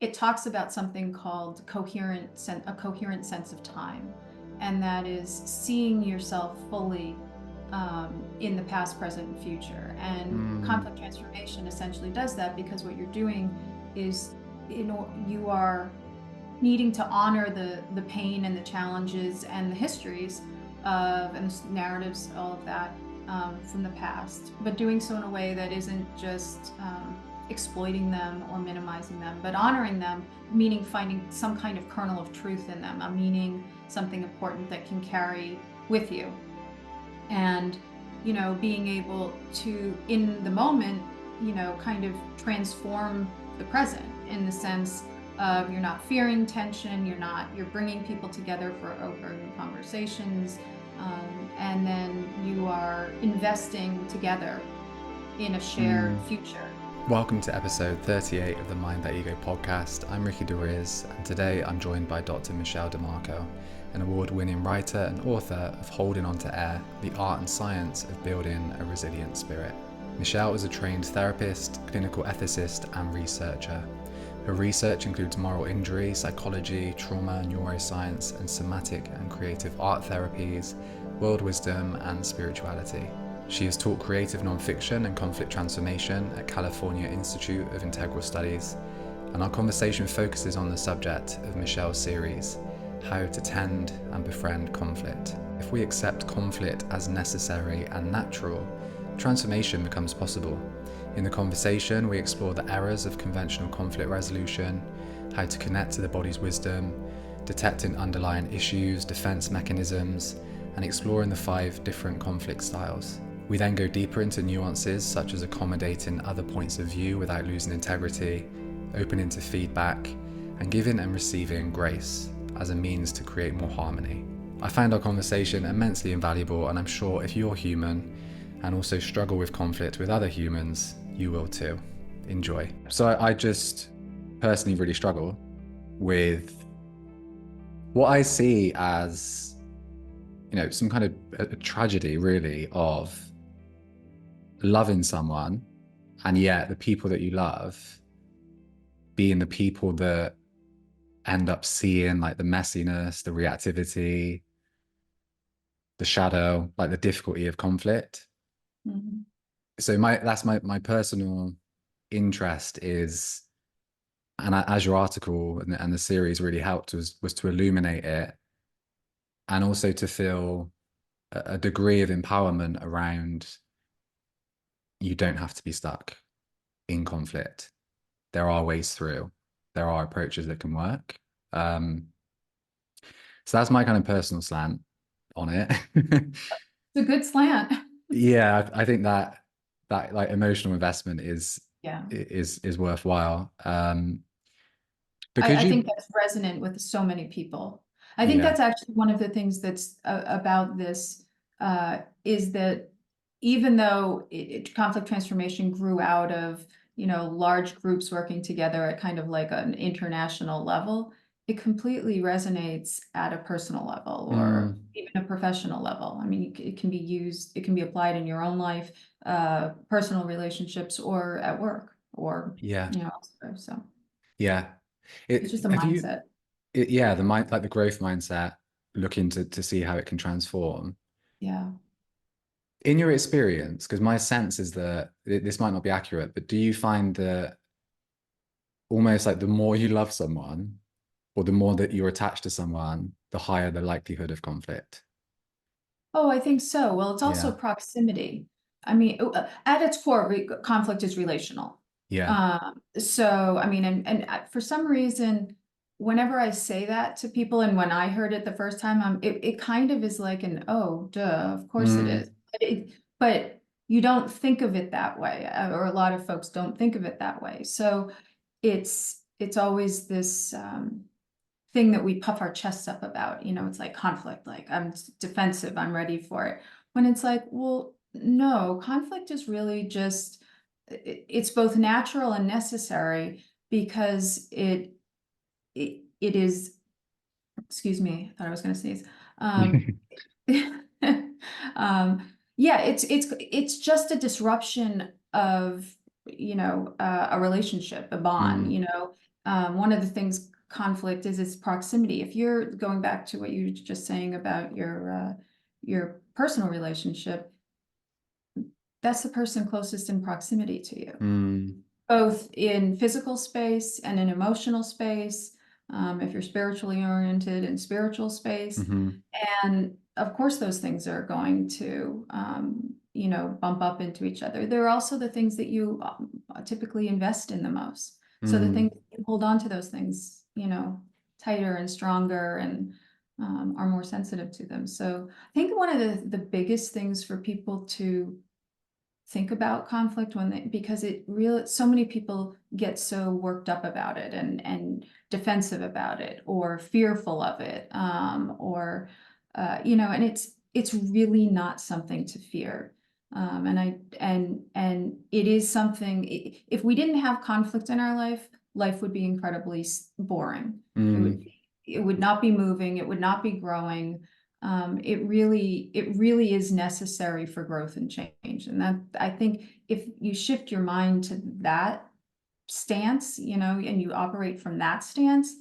it talks about something called a coherent sense of time, and that is seeing yourself fully in the past, present, and future. And Mm, conflict transformation essentially does that, because what you're doing is, you are needing to honor the pain and the challenges and the histories and the narratives, all of that, from the past, but doing so in a way that isn't just exploiting them or minimizing them, but honoring them, meaning finding some kind of kernel of truth in them, a meaning, something important that can carry with you. And being able to, in the moment, kind of transform the present, in the sense of, you're not fearing tension, you're bringing people together for open conversations, and then you are investing together in a shared mm. future. Welcome to episode 38 of the Mind That Ego podcast. I'm Ricky DeRiz, and today I'm joined by Dr. Michele DeMarco, an award-winning writer and author of Holding On to Air, the art and science of building a resilient spirit. Michele is a trained therapist, clinical ethicist, and researcher. Her research includes moral injury, psychology, trauma, neuroscience, and somatic and creative art therapies, world wisdom, and spirituality. She has taught creative nonfiction and conflict transformation at California Institute of Integral Studies, and our conversation focuses on the subject of Michele's series, How to Tend and Befriend Conflict. If we accept conflict as necessary and natural, transformation becomes possible. In the conversation, we explore the errors of conventional conflict resolution, how to connect to the body's wisdom, detecting underlying issues, defense mechanisms, and exploring the 5 different conflict styles. We then go deeper into nuances such as accommodating other points of view without losing integrity, opening to feedback, and giving and receiving grace as a means to create more harmony. I found our conversation immensely invaluable, and I'm sure if you're human and also struggle with conflict with other humans, you will too. Enjoy. So I just personally really struggle with what I see as, some kind of a tragedy, really, of loving someone, and yet the people that you love being the people that end up seeing like the messiness, the reactivity, the shadow, like the difficulty of conflict. Mhm. So that's my personal interest is, and as your article and the series really helped, was to illuminate it, and also to feel a degree of empowerment around, you don't have to be stuck in conflict. There are ways through. There are approaches that can work. Um, so that's my kind of personal slant on it. It's a good slant. Yeah, I think that like emotional investment is Yeah. is worthwhile. I, Because I think you, that's resonant with so many people. I think yeah, that's actually one of the things that's about this, is that even though conflict transformation grew out of, large groups working together at kind of like an international level, it completely resonates at a personal level or mm, even a professional level. I mean, it can be used, it can be applied in your own life, personal relationships, or at work, or, yeah, elsewhere. So yeah. it's just a Have you, mindset. yeah, the mind, like the growth mindset, looking to see how it can transform. Yeah. In your experience, because my sense is that this might not be accurate, but do you find that almost like the more you love someone, or the more that you're attached to someone, the higher the likelihood of conflict? Oh, I think so. Well, it's also Yeah, proximity. I mean, at its core, conflict is relational. yeah. So, I mean, and for some reason, whenever I say that to people, and when I heard it the first time, it kind of is like an, oh, duh, of course it is. Mm, But you don't think of it that way, or a lot of folks don't think of it that way. So it's always this, thing that we puff our chests up about. It's like conflict, like I'm defensive, I'm ready for it. When it's like, well, no, conflict is really just, it's both natural and necessary, because it is, excuse me, I thought I was going to sneeze. Yeah, it's just a disruption of, a relationship, a bond, mm, one of the things conflict is its proximity. If you're going back to what you were just saying about your personal relationship, that's the person closest in proximity to you, Mm, both in physical space and in emotional space. If you're spiritually oriented in spiritual space, hmm. and of course, those things are going to, bump up into each other. They're also the things that you typically invest in the most. So the things Mm. you hold on to those things, tighter and stronger and are more sensitive to them. So I think one of the biggest things for people to think about conflict because so many people get so worked up about it and defensive about it or fearful of it, or and it's really not something to fear. And it is something. If we didn't have conflict in our life would be incredibly boring. it would Mm. it would not be moving, it would not be growing. It really is necessary for growth and change. And that, I think, if you shift your mind to that stance, and you operate from that stance,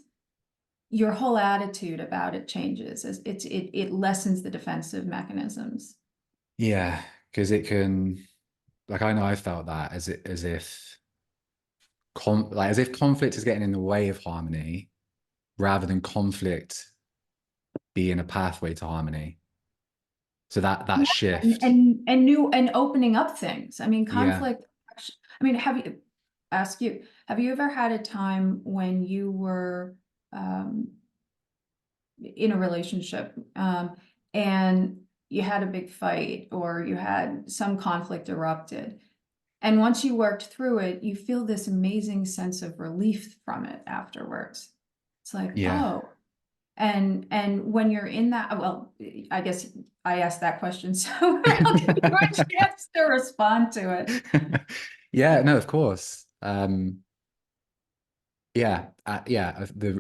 your whole attitude about it changes. It lessens the defensive mechanisms. Yeah, because it can, like, I know I felt that as if like as if conflict is getting in the way of harmony rather than conflict being a pathway to harmony. So that Yeah, shift. and opening up things. I mean, Yeah. conflict. I mean, have you ever had a time when you were um, in a relationship, and you had a big fight or you had some conflict erupted, and once you worked through it, you feel this amazing sense of relief from it afterwards. It's like, Yeah. oh, and when you're in that, well, I guess I asked that question, so I'll give you a chance to respond to it. Yeah, no, of course. The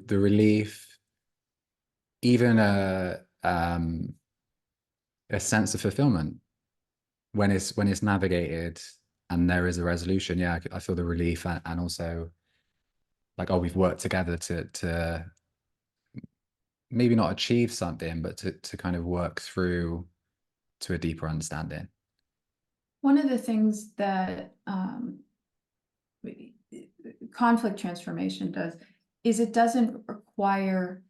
relief, even a sense of fulfillment when it's navigated and there is a resolution. Yeah, I feel the relief and also like, oh, we've worked together to maybe not achieve something, but to kind of work through to a deeper understanding. One of the things that conflict transformation does is it doesn't require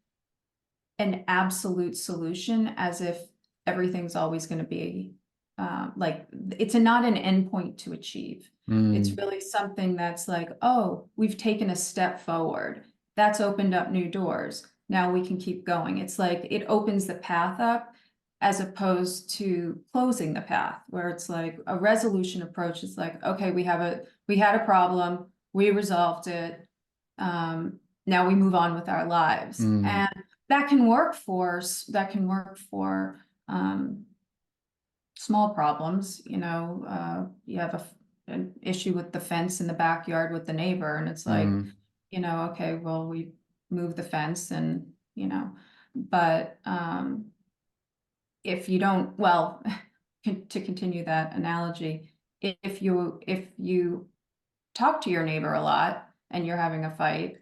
an absolute solution, as if everything's always going to be like, it's not an endpoint to achieve. It's Mm, really something that's like, oh, we've taken a step forward. That's opened up new doors. Now we can keep going. It's like it opens the path up as opposed to closing the path, where it's like a resolution approach. It's like, okay, we had a problem, we resolved it. Now we move on with our lives. mm, And that can work for small problems. You have an issue with the fence in the backyard with the neighbor, and it's like, mm, okay, well, we move the fence, and but if you don't, well, to continue that analogy, if you talk to your neighbor a lot and you're having a fight,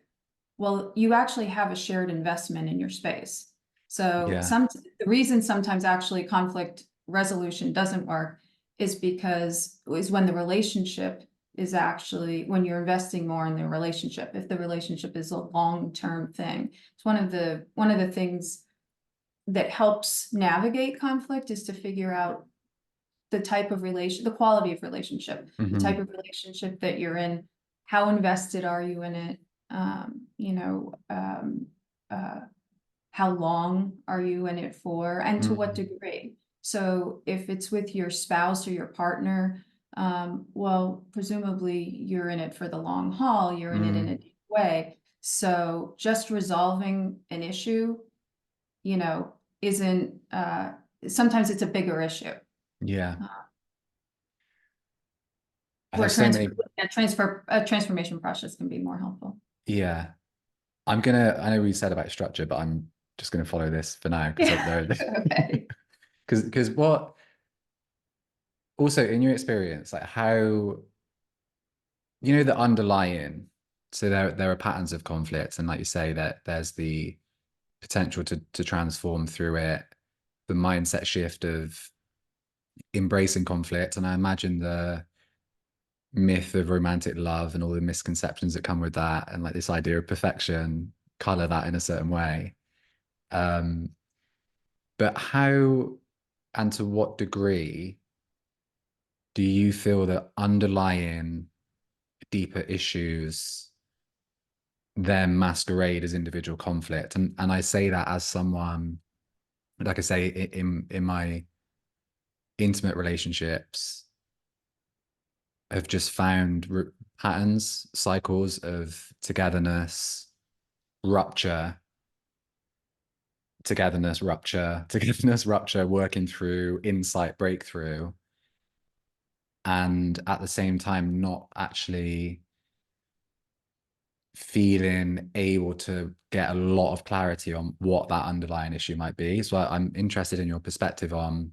well, you actually have a shared investment in your space. So yeah. the reason sometimes actually conflict resolution doesn't work is when the relationship is actually, when you're investing more in the relationship. If the relationship is a long-term thing, it's one of the things that helps navigate conflict is to figure out the quality of relationship, the type Hmm. of relationship that you're in, how invested are you in it, um, you know, um, uh, how long are you in it for, and to what Mm, degree. So if it's with your spouse or your partner, well, presumably you're in it for the long haul, you're in it in a mm, deep way. So just resolving an issue, you know, isn't, sometimes it's a bigger issue. yeah. uh, I where have so many. a transformation process can be more helpful. Yeah. I know we said about structure, but I'm just gonna follow this for now because Yeah. there, Okay. because what also in your experience, like how, the underlying. So there are patterns of conflict, and like you say, that there's the potential to transform through it, the mindset shift of embracing conflict. And I imagine the myth of romantic love and all the misconceptions that come with that, and like this idea of perfection, color that in a certain way. Um, but how and to what degree do you feel that underlying deeper issues then masquerade as individual conflict? And I say that as someone, like I say, in my intimate relationships, have just found patterns, cycles of togetherness, rupture, togetherness, rupture, togetherness, rupture, working through insight, breakthrough, and at the same time, not actually feeling able to get a lot of clarity on what that underlying issue might be. So I'm interested in your perspective on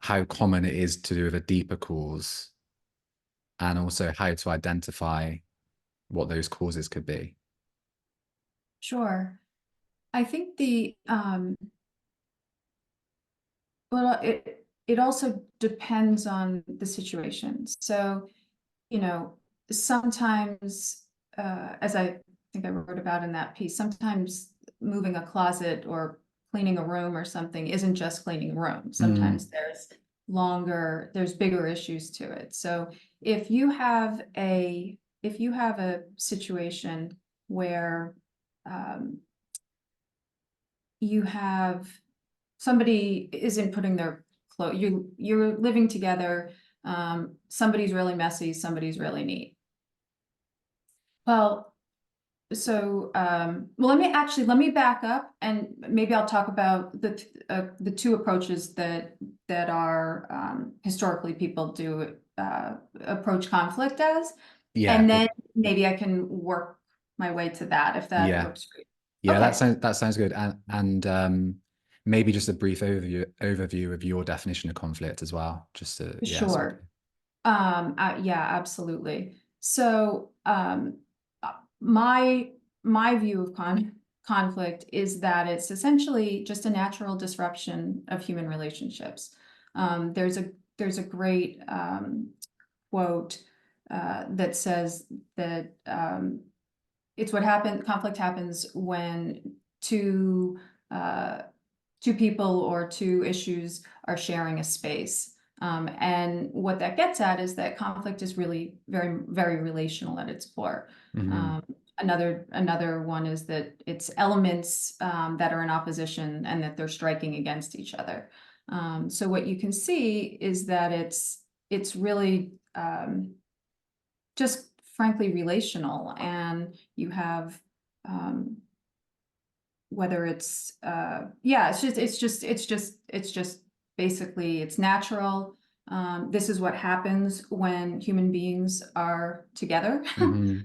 how common it is to do with a deeper cause, and also how to identify what those causes could be. Sure. I think well, it also depends on the situation. So, you know, sometimes, as I think I wrote about in that piece, sometimes moving a closet or cleaning a room or something isn't just cleaning a room. Mm, Sometimes there's bigger issues to it. So if you have a situation where um, you have somebody isn't putting their clothes, you're living together, somebody's really messy, somebody's really neat. Well, well, let me back up, and maybe I'll talk about the two approaches that are historically people do approach conflict as, yeah, and then maybe I can work my way to that if that yeah, works for you. yeah. Okay, That sounds good. And maybe just a brief overview of your definition of conflict as well. Just to yeah, so sure. Yeah, absolutely. So, my view of conflict is that it's essentially just a natural disruption of human relationships. There's a great quote that says that it's what happens. Conflict happens when two uh, two people or two issues are sharing a space. And what that gets at is that conflict is really very, very relational at its core. hmm Um, another one is that it's elements that are in opposition and that they're striking against each other. So what you can see is that it's really just frankly relational, and you have um, whether it's yeah, it's just basically it's natural. This is what happens when human beings are together, hmm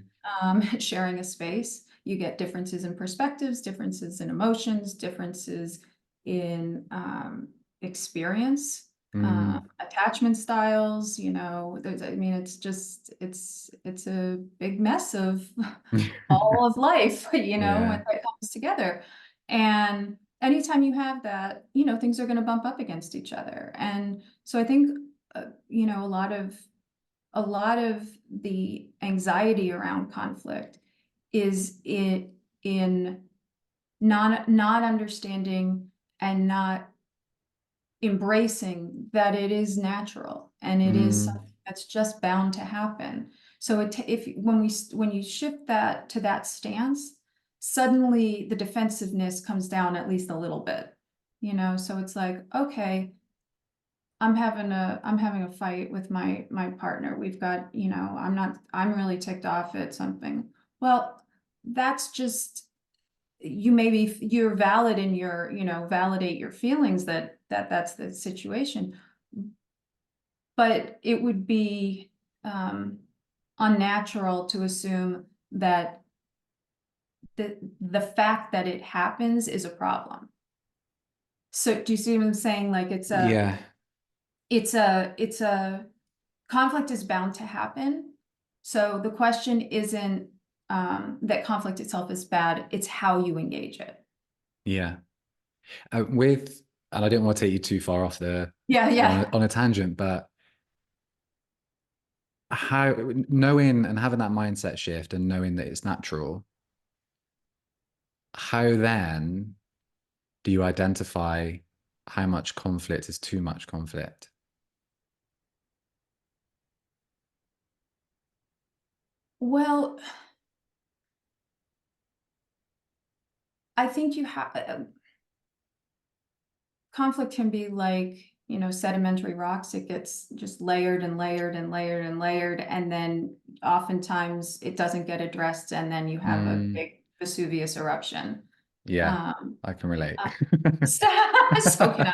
sharing a space. You get differences in perspectives, differences in emotions, differences in experience, mm. attachment styles. I mean, it's a big mess of all of life, when Yeah. it comes together. And anytime you have that, things are going to bump up against each other. And so I think, a lot of the anxiety around conflict is in not understanding and not embracing that it is natural and it is Mm. something that's just bound to happen. So if when you shift that to that stance, suddenly the defensiveness comes down at least a little bit. So it's like, okay, I'm having a fight with my partner. We've got, I'm really ticked off at something. Well, that's just, you're valid in your, validate your feelings that's the situation. But it would be unnatural to assume that the fact that it happens is a problem. So do you see what I'm saying? Like Yeah. it's a conflict is bound to happen, So the question isn't that conflict itself is bad, it's how you engage it. Yeah. With, and I didn't want to take you too far off Yeah, yeah. on a tangent, but how, knowing and having that mindset shift and knowing that it's natural, how then do you identify how much conflict is too much conflict? Well, I think you have conflict can be like, sedimentary rocks. It gets just layered and layered and layered and layered, and then oftentimes it doesn't get addressed, and then you have a Mm, big Vesuvius eruption. yeah, Um, I can relate. uh, so can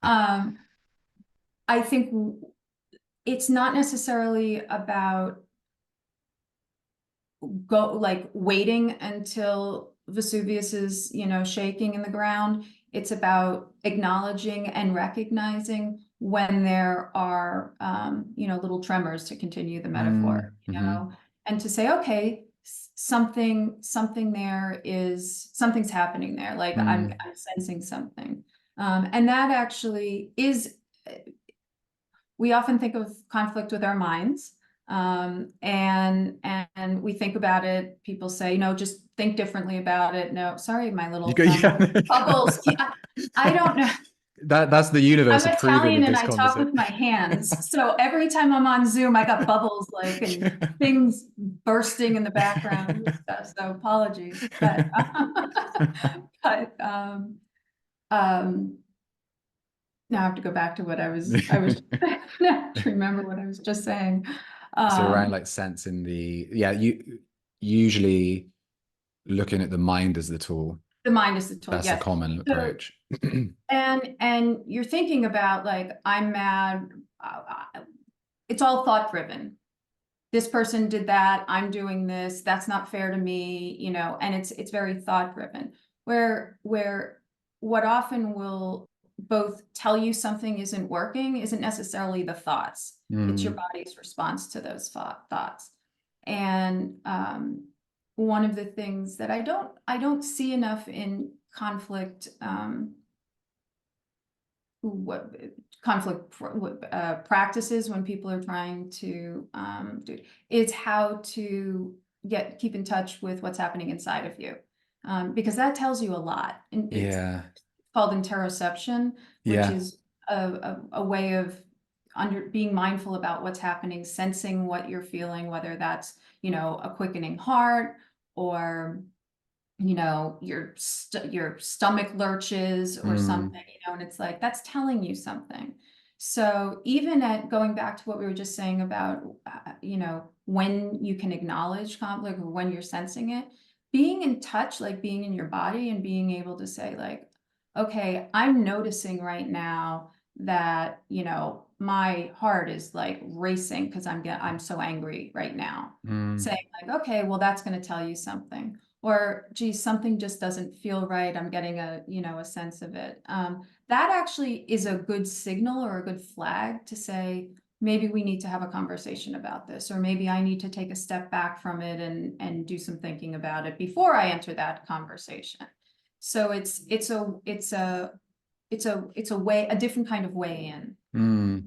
I. I think it's not necessarily about waiting until Vesuvius is, shaking in the ground. It's about acknowledging and recognizing when there are, little tremors, to continue the metaphor, Mm-hmm. and to say, okay, something's happening there. Like I'm Mm. sensing something. And that actually is, we often think of conflict with our minds. And we think about it, people say, just think differently about it. No, sorry, my You little go, yeah. bubbles. Yeah, I don't know. That's the universe I'm approving Italian of and this I talk conversation. with my hands. So every time I'm on Zoom, I got bubbles and things bursting in the background and stuff. So apologies. But um, now I have to go back to what I was now to remember what I was just saying. So around Um, like sensing you usually looking at the mind as the tool. the mind is the tool, That's a yes. common So, approach. and you're thinking about like, I'm mad. It's all thought driven. This person did that. I'm doing this. That's not fair to me, and it's very thought driven. Where what often will both tell you something isn't working isn't necessarily the thoughts. It's your Mm, body's response to those thoughts. And one of the things that I don't see enough in conflict, what conflict practices when people are trying to do is how to keep in touch with what's happening inside of you, because that tells you a lot. And it's yeah. called interoception, which Yeah. is a way of being mindful about what's happening, sensing what you're feeling, whether that's, a quickening heart, or your stomach lurches or Mm, something, and it's like that's telling you something. So even at going back to what we were just saying about when you can acknowledge conflict or when you're sensing it, being in touch, like being in your body and being able to say like, okay, I'm noticing right now that my heart is like racing because I'm so angry right now. mm, Saying like, okay, well, that's going to tell you something. Or geez, something just doesn't feel right. I'm getting a sense of it. That actually is a good signal or a good flag to say, maybe we need to have a conversation about this, or maybe I need to take a step back from it and do some thinking about it before I enter that conversation. So it's a different kind of way in. mm.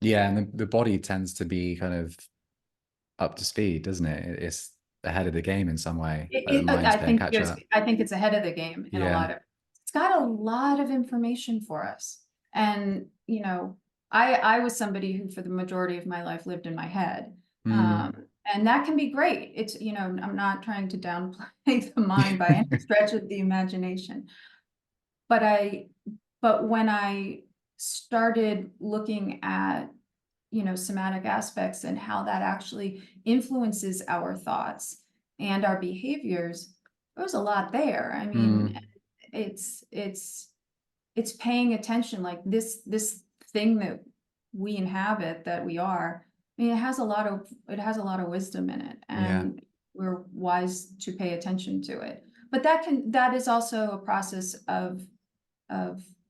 Yeah, and the body tends to be kind of up to speed, doesn't it? It's ahead of the game in some way. Like the mind's playing catch up. I think it's ahead of the game in a Yeah. lot of, it's got a lot of information for us. And, I was somebody who for the majority of my life lived in my head. Mm. And that can be great. It's, I'm not trying to downplay the mind by any stretch of the imagination. But when I started looking at, somatic aspects and how that actually influences our thoughts and our behaviors, there's a lot there. I mean, Mm. it's paying attention, like this thing that we inhabit, that we are. I mean, it has a lot of wisdom in it, Yeah. and we're wise to pay attention to it. But that is also a process of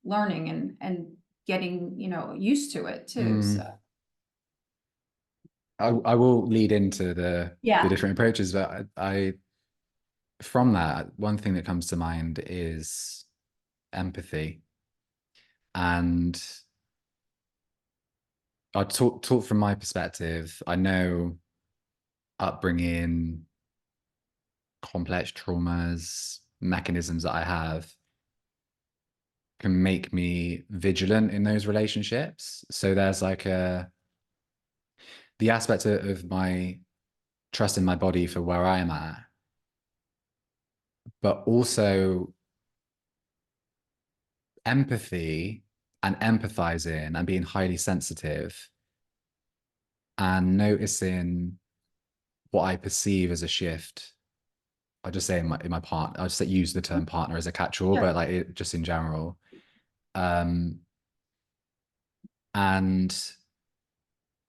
learning and getting, used to it too. Mm. So I will lead into the Yeah. different approaches, but I from that, one thing that comes to mind is empathy. And I talk from my perspective. I know upbringing, complex traumas, mechanisms that I have can make me vigilant in those relationships. So there's like the aspect of my trust in my body for where I am at, but also empathy and empathizing and being highly sensitive and noticing what I perceive as a shift. I'll just say in my partner, I'll just use the term partner as a catch-all, but Sure. like just in general. Um, and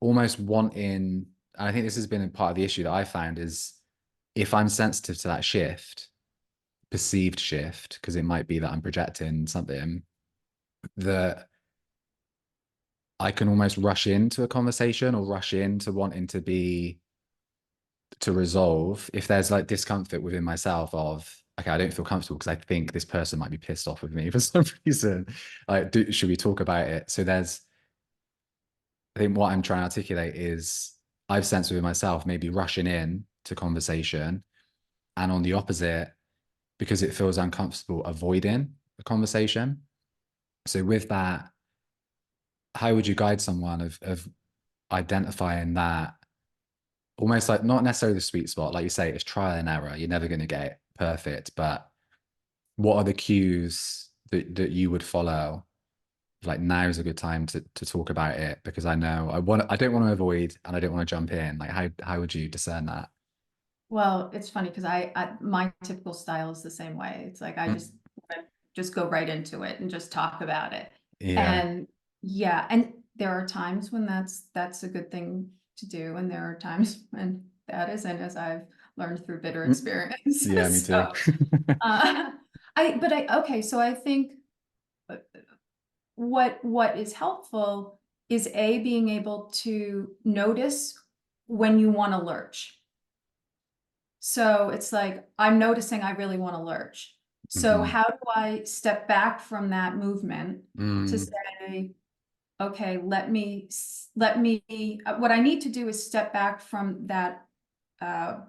almost wanting, and I think this has been a part of the issue that I found is if I'm sensitive to that shift, perceived shift, because it might be that I'm projecting something, that I can almost rush into a conversation or rush into wanting to resolve if there's like discomfort within myself of, okay, I don't feel comfortable because I think this person might be pissed off with me for some reason. Like, should we talk about it? So I think what I'm trying to articulate is I've sensed within myself maybe rushing in to conversation, and on the opposite, because it feels uncomfortable, avoiding a conversation. So with that, how would you guide someone of identifying that almost like not necessarily the sweet spot, like you say, it's trial and error. You're never going to get it perfect, but what are the cues that you would follow? Like now is a good time to talk about it because I know I don't want to avoid and I don't want to jump in. Like how would you discern that? Well, it's funny because my typical style is the same way. It's like I Mm. just go right into it and just talk about it. Yeah. And yeah, and there are times when that's a good thing to do, and there are times when that isn't, as I've learned through bitter Mm. Yeah, me experiences. So too. uh okay, so I think uh, what is helpful is being able to notice when you want to lurch. So it's like, I'm noticing I really want to lurch. So Hmm. how do I step back from that movement to Mm. say, okay, let me, what I need to do is step back from that,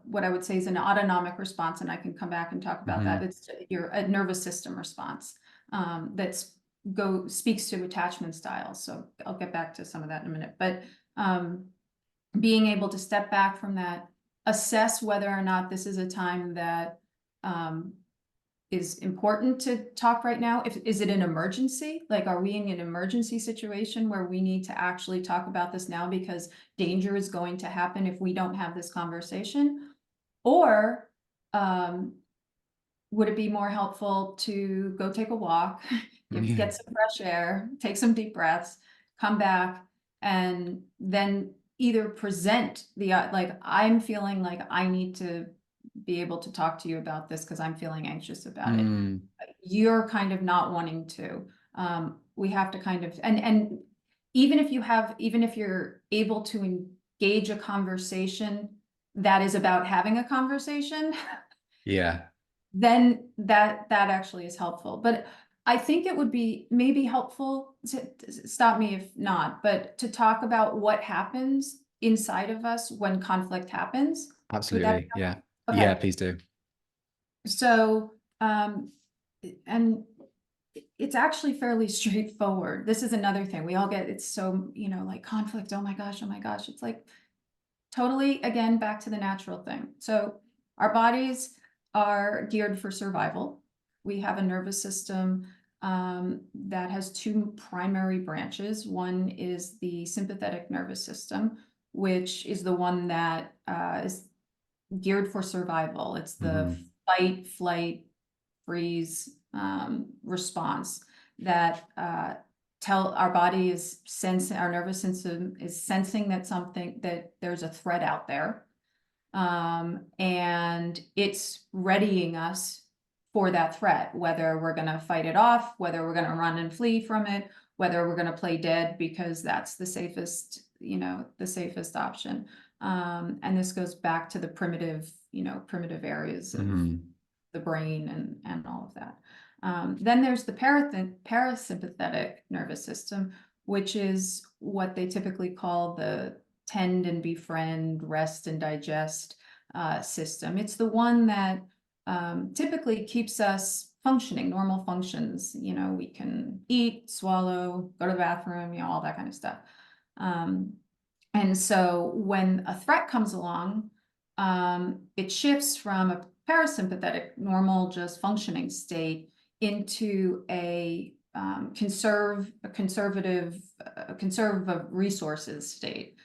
what I would say is an autonomic response, and I can come back and talk about that. Hmm. It's your a nervous system response, that's speaks to attachment styles. So I'll get back to some of that in a minute, but, um, being able to step back from that, assess whether or not this is a time that um, is important to talk right now. Is it an emergency? Like, are we in an emergency situation where we need to actually talk about this now because danger is going to happen if we don't have this conversation? Or um, would it be more helpful to go take a walk, Yeah. get some fresh air, take some deep breaths, come back, and then either present the like, I'm feeling like I need to be able to talk to you about this because I'm feeling anxious about it. Mm. You're kind of not wanting to. We have to kind of, and even if even if you're able to engage a conversation that is about having a conversation, Yeah. then that actually is helpful. But I think it would be maybe helpful to stop me if not, but to talk about what happens inside of us when conflict happens. Would that be Absolutely. Yeah. helpful? Yeah, Okay. please do. So, and it's actually fairly straightforward. This is another thing. We all get, it's so, like conflict. Oh my gosh, oh my gosh. It's like totally, again, back to the natural thing. So our bodies are geared for survival. We have a nervous system that has two primary branches. One is the sympathetic nervous system, which is the one that is geared for survival. It's the Hmm. fight, flight, freeze response that tell our body is sensing, our nervous system is sensing that there's a threat out there, and it's readying us for that threat, whether we're going to fight it off, whether we're going to run and flee from it, whether we're going to play dead because that's the safest option. And this goes back to the primitive, primitive areas of the brain and all of that. Then there's the parasympathetic nervous system, which is what they typically call the tend and befriend, rest and digest system. It's the one that typically keeps us functioning, normal functions. We can eat, swallow, go to the bathroom, all that kind of stuff. And so when a threat comes along, it shifts from a parasympathetic, normal, just functioning state into a conservative resources state.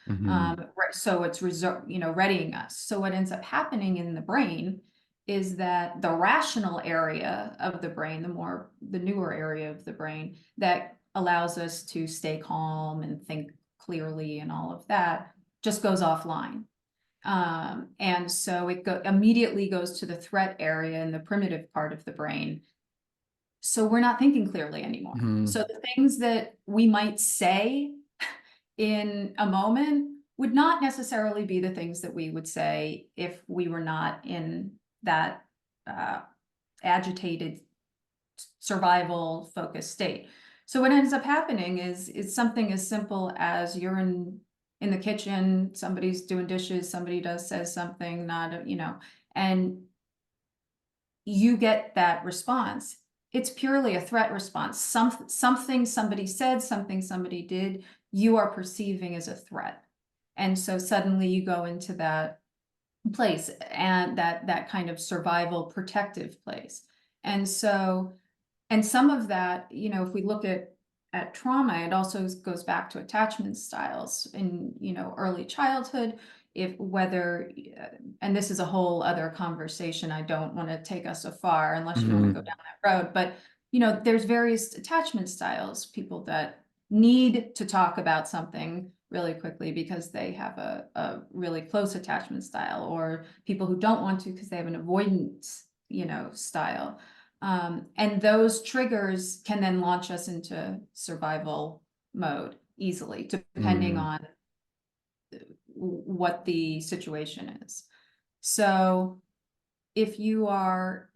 So it's readying us. So what ends up happening in the brain is that the rational area of the brain, the newer area of the brain that allows us to stay calm and think clearly and all of that, just goes offline. And so it immediately goes to the threat area in the primitive part of the brain. So we're not thinking clearly anymore. So the things that we might say in a moment would not necessarily be the things that we would say if we were not in that agitated, survival focused state. So what ends up happening is something as simple as you're in the kitchen, somebody's doing dishes, somebody says something, and you get that response. It's purely a threat response. Something somebody said, something somebody did, you are perceiving as a threat. And so suddenly you go into that place and that kind of survival protective place. And so, and some of that, if we look at trauma, it also goes back to attachment styles in, early childhood, and this is a whole other conversation. I don't want to take us so far unless you want to go down that road, but, there's various attachment styles, people that need to talk about something really quickly because they have a really close attachment style, or people who don't want to because they have an avoidance, style. And those triggers can then launch us into survival mode easily, depending on what the situation is. So if you are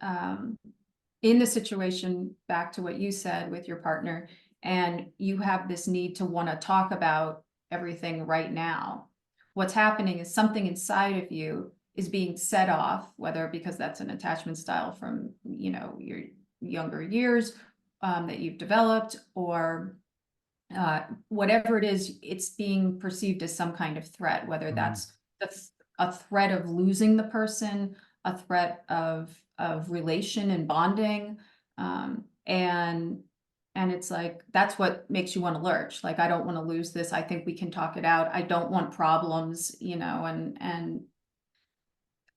in the situation, back to what you said with your partner, and you have this need to want to talk about everything right now, what's happening is something inside of you is being set off, whether because that's an attachment style from, your younger years that you've developed, or whatever it is, it's being perceived as some kind of threat, whether that's a threat of losing the person, a threat of relation and bonding. And it's like, that's what makes you want to lurch. Like, I don't want to lose this. I think we can talk it out. I don't want problems,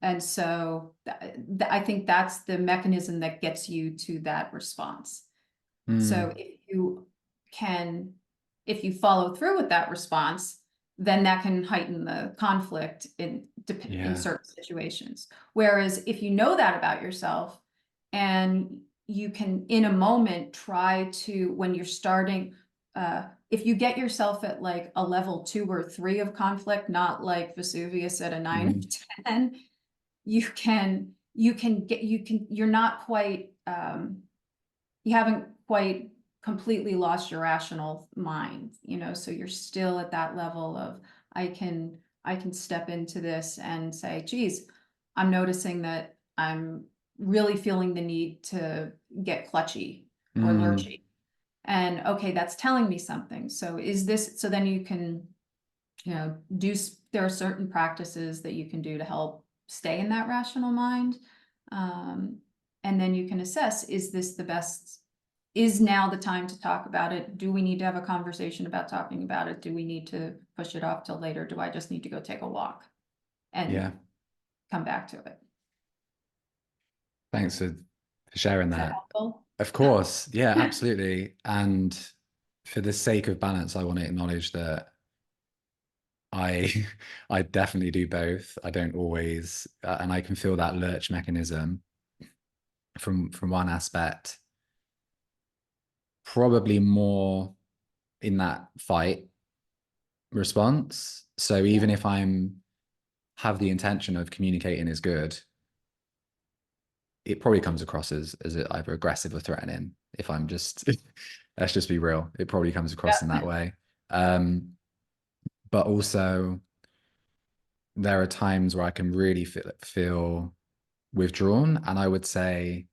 and so I think that's the mechanism that gets you to that response. So if you follow through with that response, then that can heighten the conflict in certain situations. Whereas if you know that about yourself, and you can, in a moment, try to, when you're starting, if you get yourself at like a level 2 or 3 of conflict, not like Vesuvius at a 9 or 10, you're not quite, you haven't quite completely lost your rational mind, so you're still at that level of, I can step into this and say, geez, I'm noticing that I'm really feeling the need to get clutchy or lurchy. And okay, that's telling me something. So then you can, there are certain practices that you can do to help stay in that rational mind. And then you can assess, is now the time to talk about it? Do we need to have a conversation about talking about it? Do we need to push it off till later? Do I just need to go take a walk and come back to it? Thanks for sharing that. Is that helpful? Of course. Yeah, absolutely. And for the sake of balance, I want to acknowledge that I definitely do both. I don't always, and I can feel that lurch mechanism from one aspect, probably more in that fight response. So even if I'm have the intention of communicating is good, it probably comes across as either aggressive or threatening. If I'm just, let's just be real, it probably comes across in Yeah. that way. But also, there are times where I can really feel withdrawn, and I would say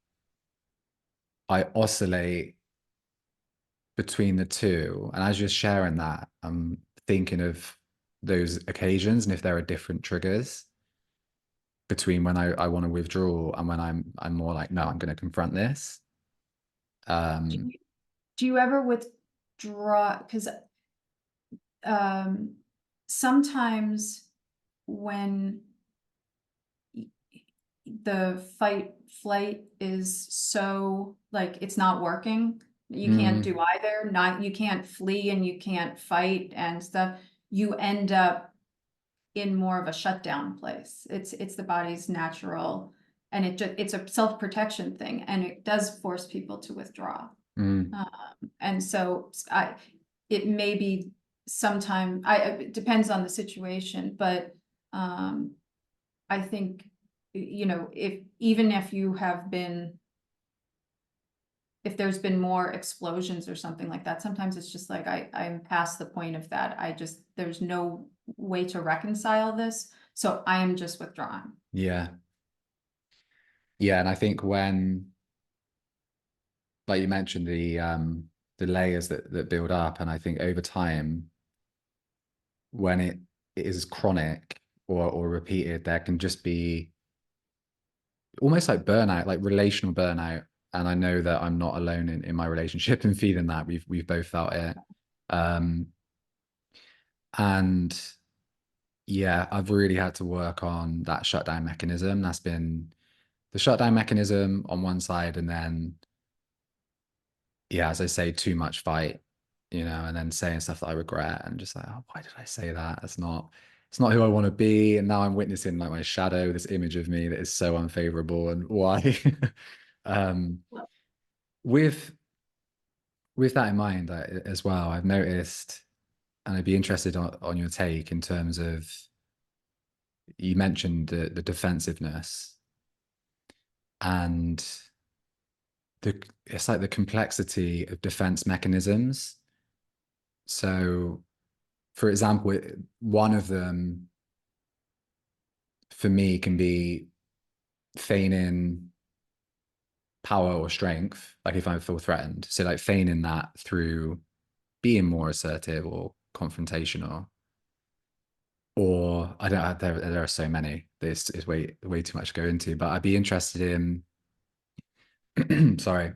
I oscillate between the two. And as you're sharing that, I'm thinking of those occasions and if there are different triggers between when I want to withdraw and when I'm more like, no, I'm going to confront this. Do Um, you, do you ever withdraw? Because sometimes when the fight flight is so like it's not working, you can't mm, do either. Not you can't flee and you can't fight and stuff. You end up in more of a shutdown place. It's the body's natural, and it's a self-protection thing, and it does force people to withdraw. mm, And so it may be sometime, it depends on the situation, but um, I think, even if you have been, if there's been more explosions or something like that, sometimes it's just like, I'm past the point of that. There's no way to reconcile this. So I am just withdrawn. yeah. Yeah. And I think when, like you mentioned, the layers that build up, and I think over time, when it is chronic or repeated, there can just be almost like burnout, like relational burnout. And I know that I'm not alone in my relationship and feeling that we've both felt it. Um, and yeah, I've really had to work on that shutdown mechanism. That's been the shutdown mechanism on one side, and then yeah, as I say, too much fight, and then saying stuff that I regret and just like, oh, why did I say that? It's not who I want to be. And now I'm witnessing like my shadow, this image of me that is so unfavorable, and why. um, with with that in mind as well, I've noticed, and I'd be interested on your take in terms of, you mentioned the defensiveness and it's like the complexity of defense mechanisms. So, for example, one of them for me can be feigning power or strength, like if I feel threatened. So, like feigning that through being more assertive or confrontational. Or I don't. There are so many. This is way too much to go into. But I'd be interested in, sorry,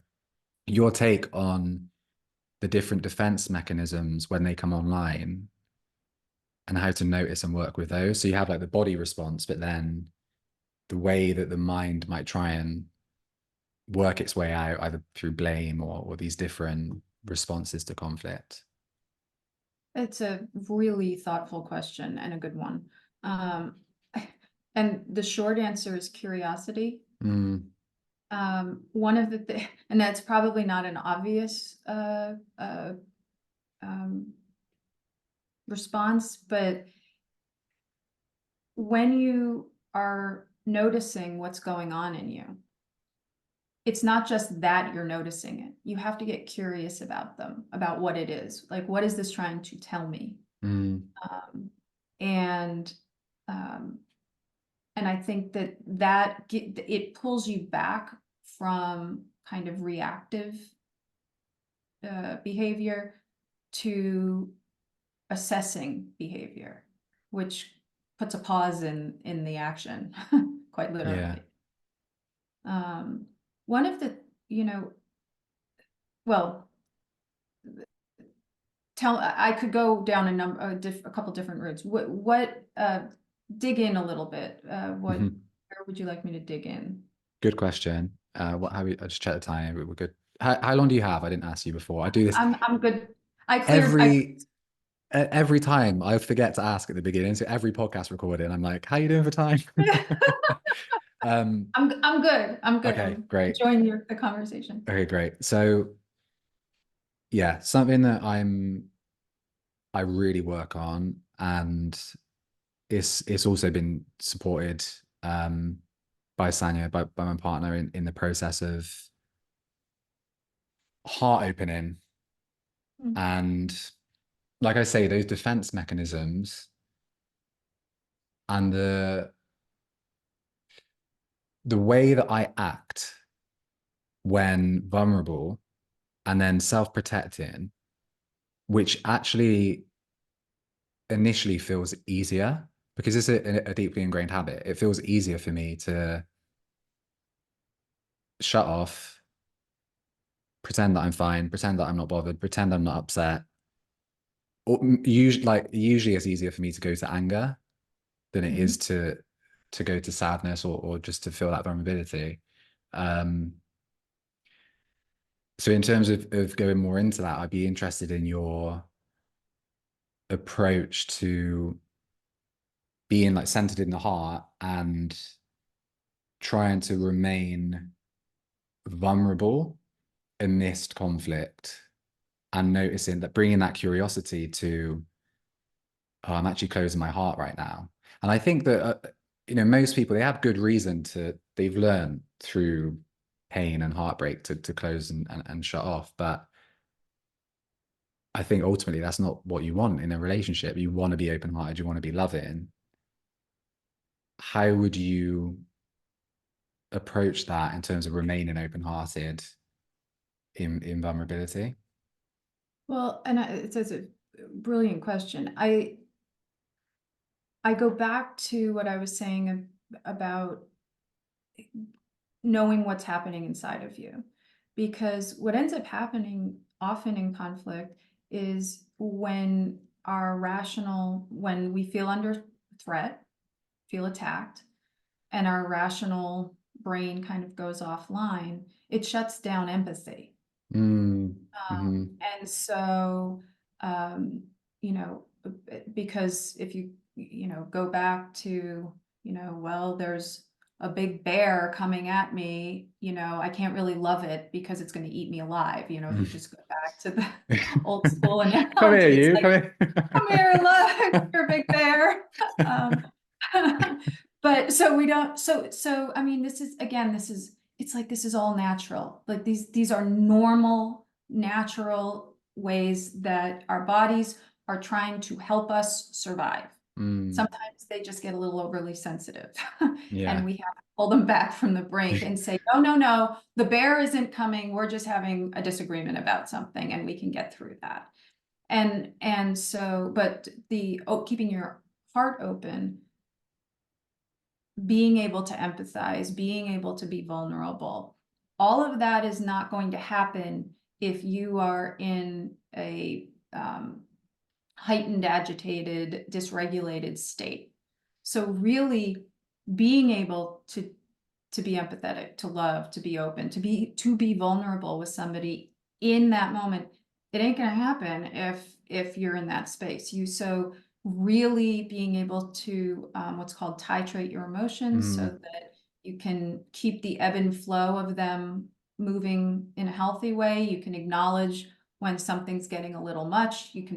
your take on the different defense mechanisms when they come online and how to notice and work with those. So you have like the body response, but then the way that the mind might try and work its way out either through blame or these different responses to conflict. It's a really thoughtful question and a good one. Um, and the short answer is curiosity. Mm, One of and that's probably not an obvious response, but when you are noticing what's going on in you, it's not just that you're noticing it. You have to get curious about what it is. Like, what is this trying to tell me? mm, Um, and um, and I think that it pulls you back from kind of reactive behavior to assessing behavior, which puts a pause in the action, quite yeah. literally. Um, one of the, well, I could go down a couple different routes. Dig in a little bit. Mhm. Where would you like me to dig in? Good question. I just checked the time. We're good. How long do you have? I didn't ask you before. I do this I'm good. I every every time. I forget to ask at the beginning. So every podcast recording, I'm like, "How you doing for time?" um, I'm good. I'm good. okay, I'm great. enjoying the conversation. Okay, great. So yeah, something that I really work on, and it's also been supported by Sanya, by my partner in the process of heart opening. Mm. And like I say, those defense mechanisms and the way that I act when vulnerable and then self-protecting, which actually initially feels easier because it's a deeply ingrained habit. It feels easier for me to shut off, pretend that I'm fine, pretend that I'm not bothered, pretend I'm not upset. Or usually it's easier for me to go to anger than it Mhm. is to go to sadness or just to feel that vulnerability. Um, so in terms of going more into that, I'd be interested in your approach to being like centered in the heart and trying to remain vulnerable amidst conflict and noticing that, bringing that curiosity to, oh, I'm actually closing my heart right now. And I think that most people, they have good reason to, they've learned through pain and heartbreak to close and shut off. But I think ultimately that's not what you want in a relationship. You want to be open-hearted, you want to be loving. How would you approach that in terms of remaining open-hearted in vulnerability? Well, and it's a brilliant question. I go back to what I was saying about knowing what's happening inside of you. Because what ends up happening often in conflict is when we feel under threat, feel attacked, and our rational brain kind of goes offline, it shuts down empathy. Mm, hmm. And so, um, because if you, go back to, well, there's a big bear coming at me, I can't really love it because it's going to eat me alive. If you just go back to the old school Come here, analogy, it's you. like, Come here. come here, look, you're a big bear. Um, but so we don't, so, I mean, it's like, this is all natural. Like these are normal, natural ways that our bodies are trying to help us survive. Mm, Sometimes they just get a little overly sensitive and yeah. we have to pull them back from the brink and say, no, no, no, the bear isn't coming. We're just having a disagreement about something and we can get through that. And so, but keeping your heart open, being able to empathize, being able to be vulnerable, all of that is not going to happen if you are in a heightened, agitated, dysregulated state. So really being able to be empathetic, to love, to be open, to be vulnerable with somebody in that moment, it ain't going to happen if you're in that space. So really being able to what's called titrate your emotions so Mm, that you can keep the ebb and flow of them moving in a healthy way. You can acknowledge when something's getting a little much. You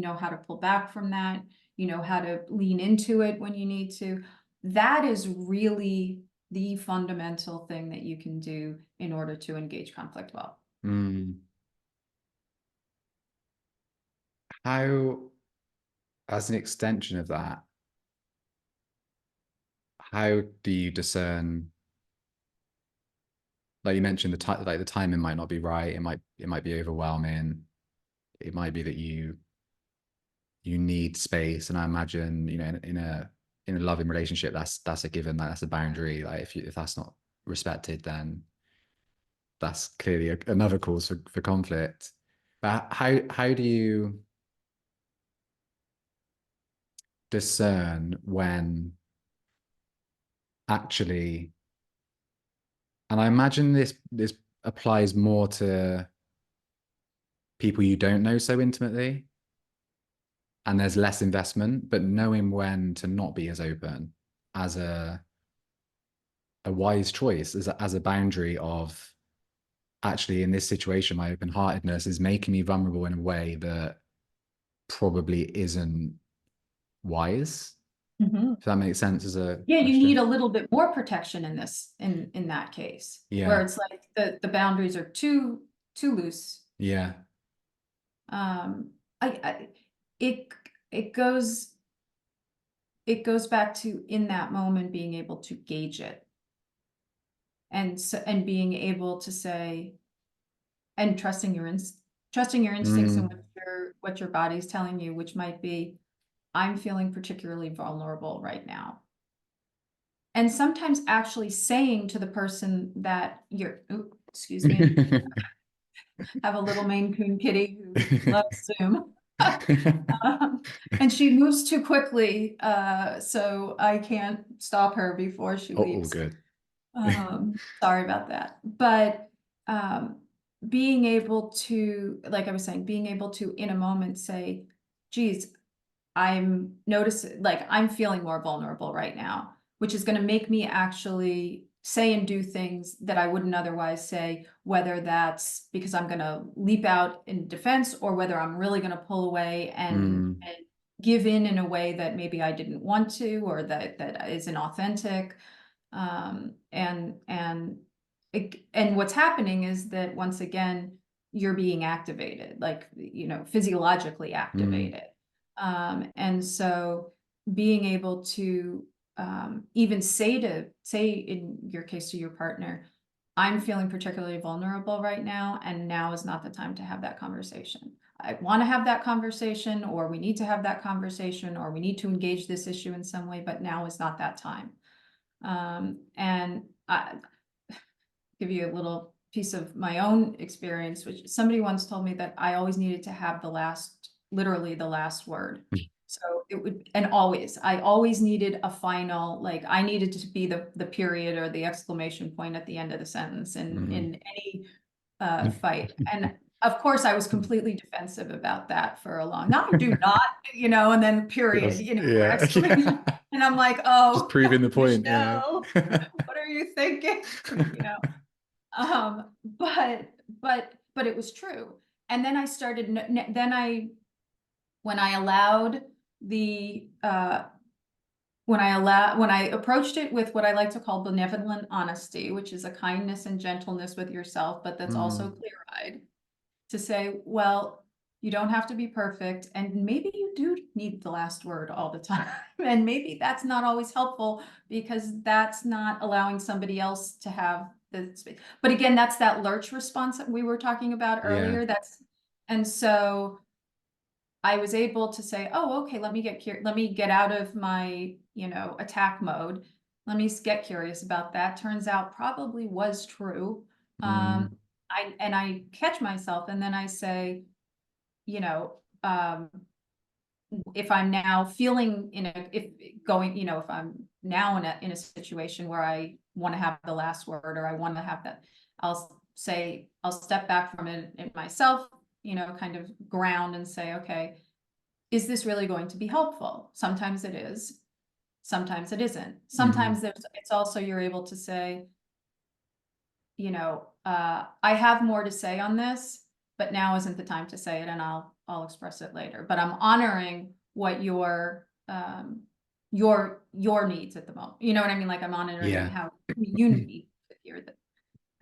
know how to pull back from that. You know how to lean into it when you need to. That is really the fundamental thing that you can do in order to engage conflict well. mm. How, as an extension of that, how do you discern? Like you mentioned, like the timing might not be right. It might be overwhelming. It might be that you need space. And I imagine, in a loving relationship, that's a given. Like that's a boundary. Like if that's not respected, then that's clearly another cause for conflict. But how do you discern when actually, and I imagine this applies more to people you don't know so intimately, and there's less investment, but knowing when to not be as open as a wise choice, as a boundary of, actually in this situation, my open-heartedness is making me vulnerable in a way that probably isn't wise. If that makes sense as a Yeah, you need question. a little bit more protection in this, in that case, where Yeah. it's like the boundaries are too loose. Yeah. Um, I it it goes it goes back to in that moment being able to gauge it, and so and being able to say and trusting your instincts and Mm. what your body's telling you, which might be, I'm feeling particularly vulnerable right now. And sometimes actually saying to the person that you're, ooh, excuse me, have a little Maine Coon kitty who loves Zoom. And she moves too quickly, so I can't stop her before she Oh, all leaves. good. Sorry about that. But being able to, like I was saying, being able to in a moment say, geez, I'm noticing, like, I'm feeling more vulnerable right now, which is going to make me actually say and do things that I wouldn't otherwise say, whether that's because I'm going to leap out in defense or whether I'm really going to pull away Mm. and give in a way that maybe I didn't want to, or that isn't authentic. And what's happening is that once again, you're being activated, like, physiologically Mm. activated. And so being able to even say in your case to your partner, I'm feeling particularly vulnerable right now, and now is not the time to have that conversation. I want to have that conversation, or we need to have that conversation, or we need to engage this issue in some way, but now is not that time. And I give you a little piece of my own experience, which somebody once told me that I always needed to have literally the last word. So I always needed a final, like I needed to be the period or the exclamation point at the end of the sentence Mm. in any fight. And of course I was completely defensive about that for a long, no, I do not, and then period, Yes. or Yeah. exclamation. Yeah. And I'm like, Just oh, proving the point. Yeah. Michele, what are you thinking? But it was true. And then I started, then when I allowed the, when I approached it with what I like to call benevolent honesty, which is a kindness and gentleness with yourself, but that's also Mm. clear-eyed, to say, well, you don't have to be perfect, and maybe you do need the last word all the time. And maybe that's not always helpful because that's not allowing somebody else to have the space. But again, that's that lurch response that we were talking about Yeah. earlier. And so I was able to say, oh, okay, let me get out of my, attack mode. Let me get curious about that. Turns out probably was true. Mm. I catch myself and then I say, you know, um, if I'm now feeling if I'm now in a situation where I want to have the last word, or I want to have that, I'll step back from it in myself, kind of ground and say, okay, is this really going to be helpful? Sometimes it is, sometimes it isn't. Mm. Sometimes it's also, you're able to say, I have more to say on this, but now isn't the time to say it, and I'll express it later. But I'm honoring what your needs at the moment. You know what I mean? Like I'm honoring Yeah. how you need to hear that.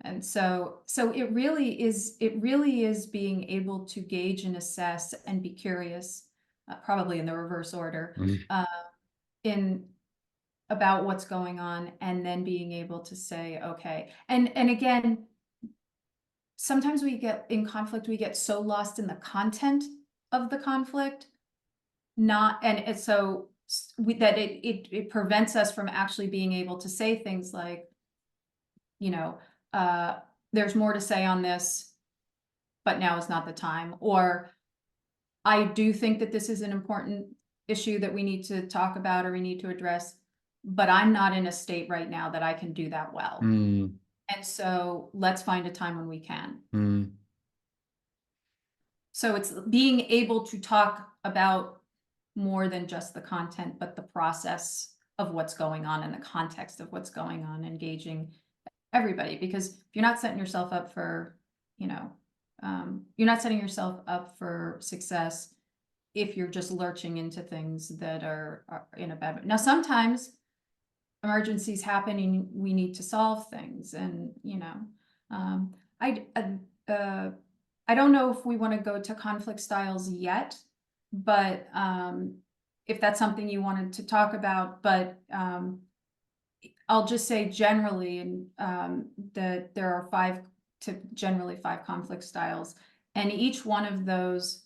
And so it really is being able to gauge and assess and be curious, probably in the reverse order, Mm. in about what's going on, and then being able to say, okay. And again, sometimes we get so lost in the content of the conflict, not, and it's so that it prevents us from actually being able to say things like, you know, uh, there's more to say on this, but now is not the time. Or I do think that this is an important issue that we need to talk about or we need to address, but I'm not in a state right now that I can do that well. Mm. And so let's find a time when we can. Mm. So it's being able to talk about more than just the content, but the process of what's going on and the context of what's going on, engaging everybody. Because if you're not setting yourself up for, you're not setting yourself up for success if you're just lurching into things that are in a bad way. Now, sometimes emergencies happen and we need to solve things, and um, I I don't know if we want to go to conflict styles yet, but if that's something you wanted to talk about, but I'll just say generally, and that there are generally five conflict styles, and each one of those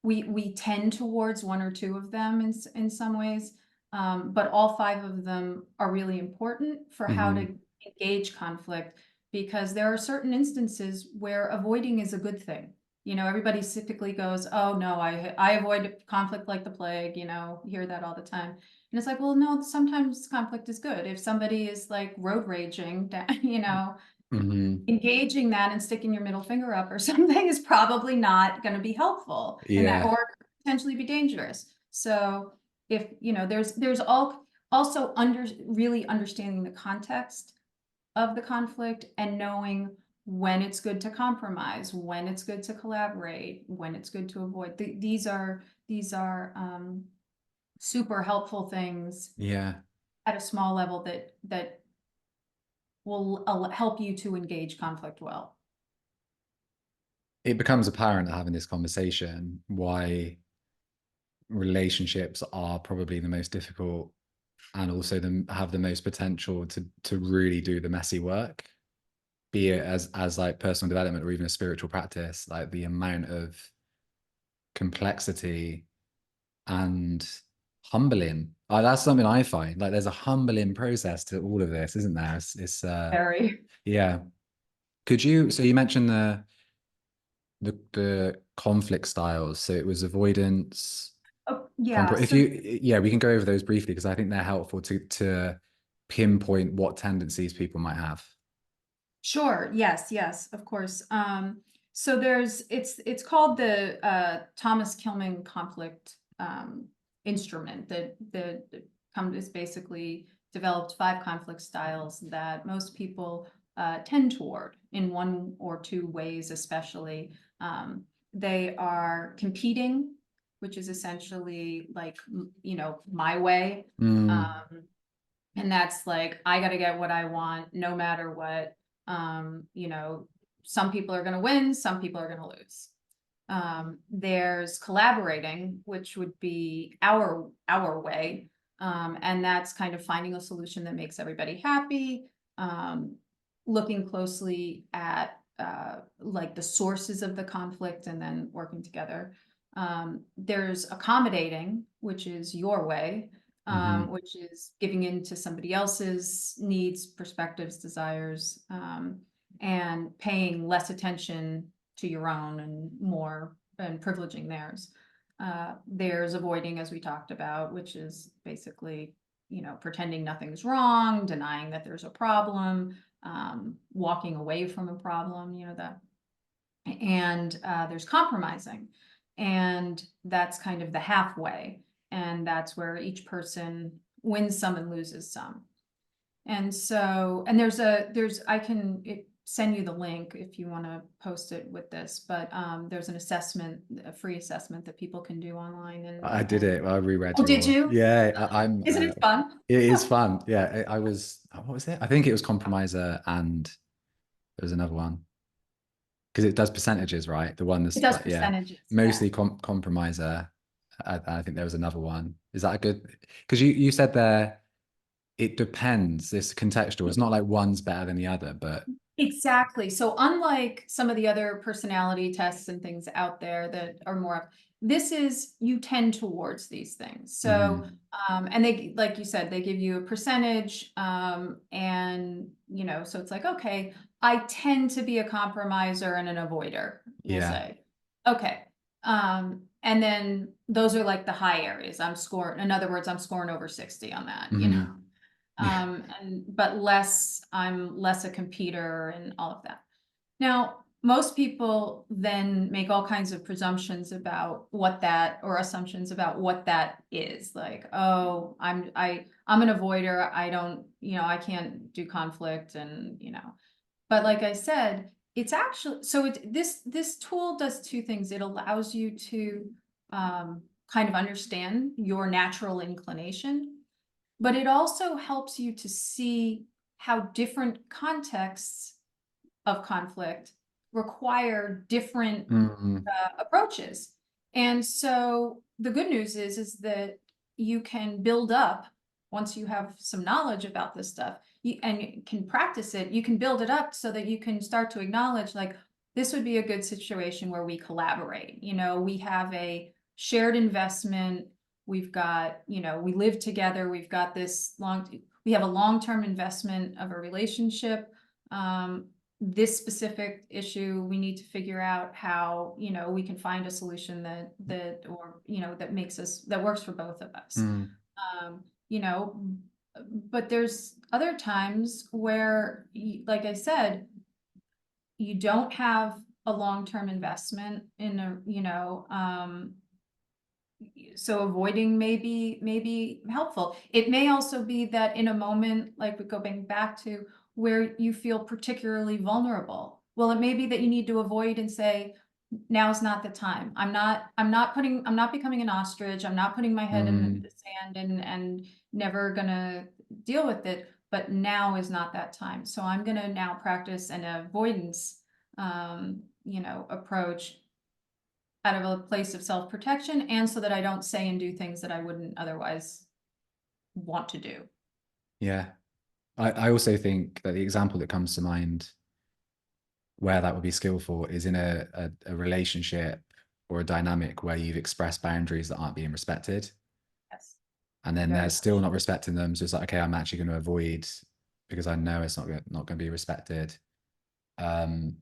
we tend towards one or two of them in some ways, but all five of them are really important for how to engage conflict, because there are certain instances where avoiding is a good thing. Everybody typically goes, "Oh no, I avoid conflict like the plague." You hear that all the time. And it's like, well, no, sometimes conflict is good. If somebody is like road raging, engaging that and sticking your middle finger up or something is probably not going to be helpful, and that Yeah. or potentially be dangerous. So if there's also really understanding the context of the conflict and knowing when it's good to compromise, when it's good to collaborate, when it's good to avoid. These are super helpful things Yeah. at a small level that will help you to engage conflict well. It becomes apparent having this conversation why relationships are probably the most difficult, and also have the most potential to really do the messy work, be it as like personal development or even a spiritual practice. Like the amount of complexity and humbling. That's something I find. Like there's a humbling process to all of this, isn't there? Very. Yeah. Could you? So you mentioned the conflict styles. So it was avoidance. Oh, yeah. If So you, yeah, we can go over those briefly because I think they're helpful to pinpoint what tendencies people might have. sure. Yes, of course. So it's called the Thomas Kilmann conflict instrument that is basically developed five conflict styles that most people tend toward in one or two ways, especially. They are competing, which is essentially like, my way. Mm, Um, and that's like, I got to get what I want no matter what. You know, some people are going to win, some people are going to lose. There's collaborating, which would be our way. And that's kind of finding a solution that makes everybody happy. Looking closely at like the sources of the conflict and then working together. There's accommodating, which is your way, which is giving in to somebody else's needs, perspectives, desires, and paying less attention to your own and more and privileging theirs. There's avoiding, as we talked about, which is basically, pretending nothing's wrong, denying that there's a problem, walking away from a problem, that. And there's compromising, and that's kind of the halfway, and that's where each person wins some and loses some. And so, and I can send you the link if you want to post it with this, but there's an assessment, a free assessment that people can do online. I did it. I reread Oh, did your. you? Yeah, I'm. Isn't it fun? It is fun. Yeah, I was. What was it? I think it was compromiser, and there was another one because it does percentages, right? The one It that's does like, yeah, percentages, yeah. mostly compromiser. I think there was another one. Is that a good? Because you said there, it depends. It's contextual. It's not like one's better than the other, but Exactly. So unlike some of the other personality tests and things out there that are more, this is, you tend towards these things. So, and they, like you said, they give you a percentage, and, so it's like, okay, I tend to be a compromiser and an avoider, we'll yeah. say. Okay. And then those are like the high areas. In other words, I'm scoring over 60 on that, Yeah. but I'm less a competitor and all of that. Now, most people then make all kinds of presumptions about or assumptions about what that is. Like, oh, I'm an avoider. I don't, I can't do conflict, and, but like I said, it's actually, so this tool does two things. It allows you to kind of understand your natural inclination, but it also helps you to see how different contexts of conflict require different Mm, approaches. And so the good news is that you can build up, once you have some knowledge about this stuff, and you can practice it, you can build it up so that you can start to acknowledge, like, this would be a good situation where we collaborate. We have a shared investment. We've got, we live together. We've got we have a long-term investment of a relationship. This specific issue, we need to figure out how, we can find a solution that works for both of us. mm, Um, you know, but there's other times where, like I said, you don't have a long-term investment in so avoiding may be helpful. It may also be that in a moment, like we're going back to, where you feel particularly vulnerable. Well, it may be that you need to avoid and say, now's not the time. I'm not becoming an ostrich. I'm not putting my head in mm. the sand and never gonna deal with it. But now is not that time. So I'm gonna now practice an avoidance, approach out of a place of self-protection, and so that I don't say and do things that I wouldn't otherwise want to do. Yeah. I also think that the example that comes to mind where that would be skillful is in a relationship or a dynamic where you've expressed boundaries that aren't being respected. Yes, And then very they're still much. not respecting them. So it's like, okay, I'm actually going to avoid because I know it's not going to be respected. Um,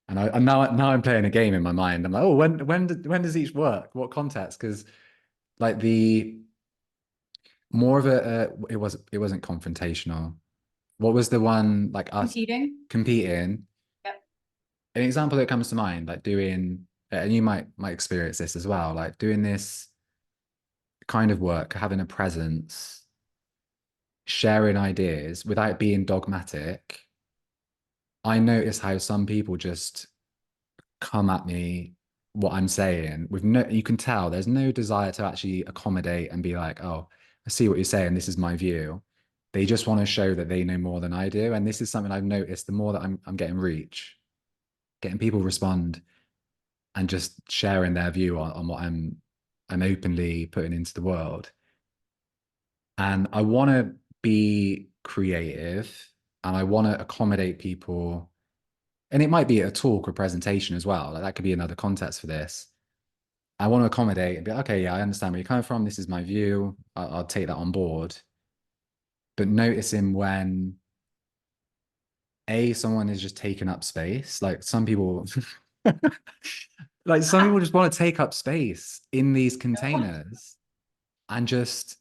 and now I'm playing a game in my mind. I'm like, oh, when does each work? What context? Because like the more of it wasn't confrontational. What was the one like us Competing. competing? Yep. An example that comes to mind, like doing, and you might experience this as well, like doing this kind of work, having a presence, sharing ideas without being dogmatic. I notice how some people just come at me what I'm saying with no, you can tell there's no desire to actually accommodate and be like, oh, I see what you're saying. This is my view. They just want to show that they know more than I do. And this is something I've noticed the more that I'm getting reach, getting people respond and just sharing their view on what I'm openly putting into the world. And I want to be creative and I want to accommodate people. And it might be a talk or presentation as well. Like that could be another context for this. I want to accommodate and be okay, yeah, I understand where you're coming from. This is my view. I'll take that on board. But noticing when someone is just taking up space, like some people, like some people just want to take up space in these containers and just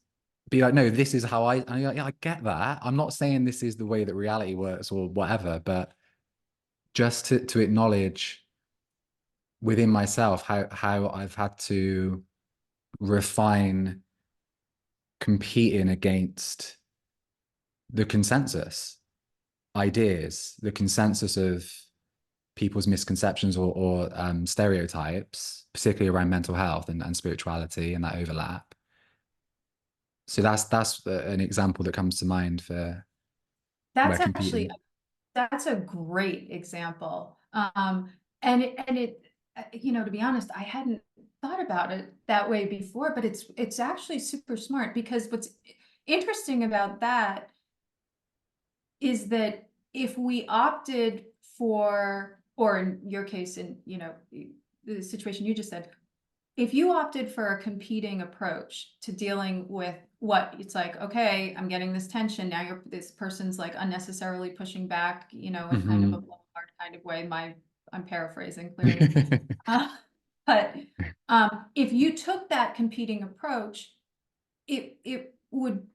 be like, no, this is how and you're like, yeah, I get that. I'm not saying this is the way that reality works or whatever, but just to acknowledge within myself how I've had to refine competing against the consensus ideas, the consensus of people's misconceptions or stereotypes, particularly around mental health and spirituality and that overlap. So that's an example that comes to mind for where That's actually competing. that's a great example. And to be honest, I hadn't thought about it that way before, but it's actually super smart, because what's interesting about that is that if we opted for, or in your case, in the situation you just said, if you opted for a competing approach to dealing with what it's like, okay, I'm getting this tension now, this person's like unnecessarily pushing back, in kind of a Mhm. blowhard kind of way. I'm paraphrasing clearly. uh, but if you took that competing approach, it would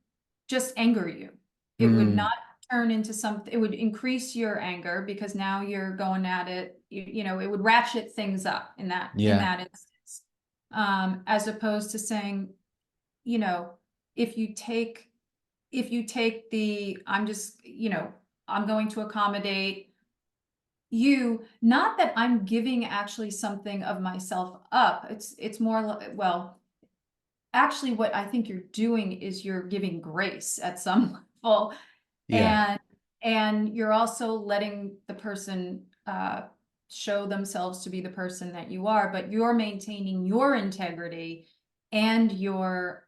just anger you. It would not Mm, turn into something. It would increase your anger, because now you're going at it. It would ratchet things up in yeah. that instance, as opposed to saying, you know, if you take the I'm just, I'm going to accommodate. you, not that I'm giving actually something of myself up. It's more well, actually what I think you're doing is you're giving grace at some level, Yeah. and you're also letting the person show themselves to be the person that you are, but you're maintaining your integrity, and you're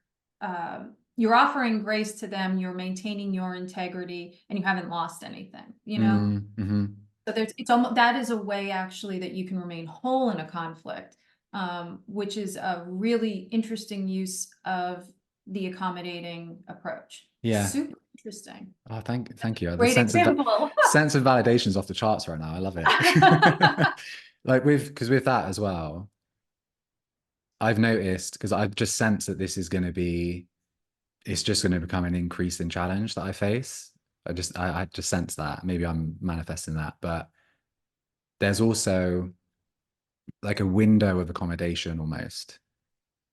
offering grace to them, you're maintaining your integrity, and you haven't lost anything, you know? Mm-hmm. So it's almost, that is a way actually that you can remain whole in a conflict, which is a really interesting use of the accommodating approach. Yeah. Super interesting. Oh, thank you. The Great example. sense of validation is off the charts right now. I love it. Like because with that as well, I've noticed because I've just sensed that this is going to be, it's just going to become an increasing challenge that I face. I just sense that. Maybe I'm manifesting that, but there's also like a window of accommodation almost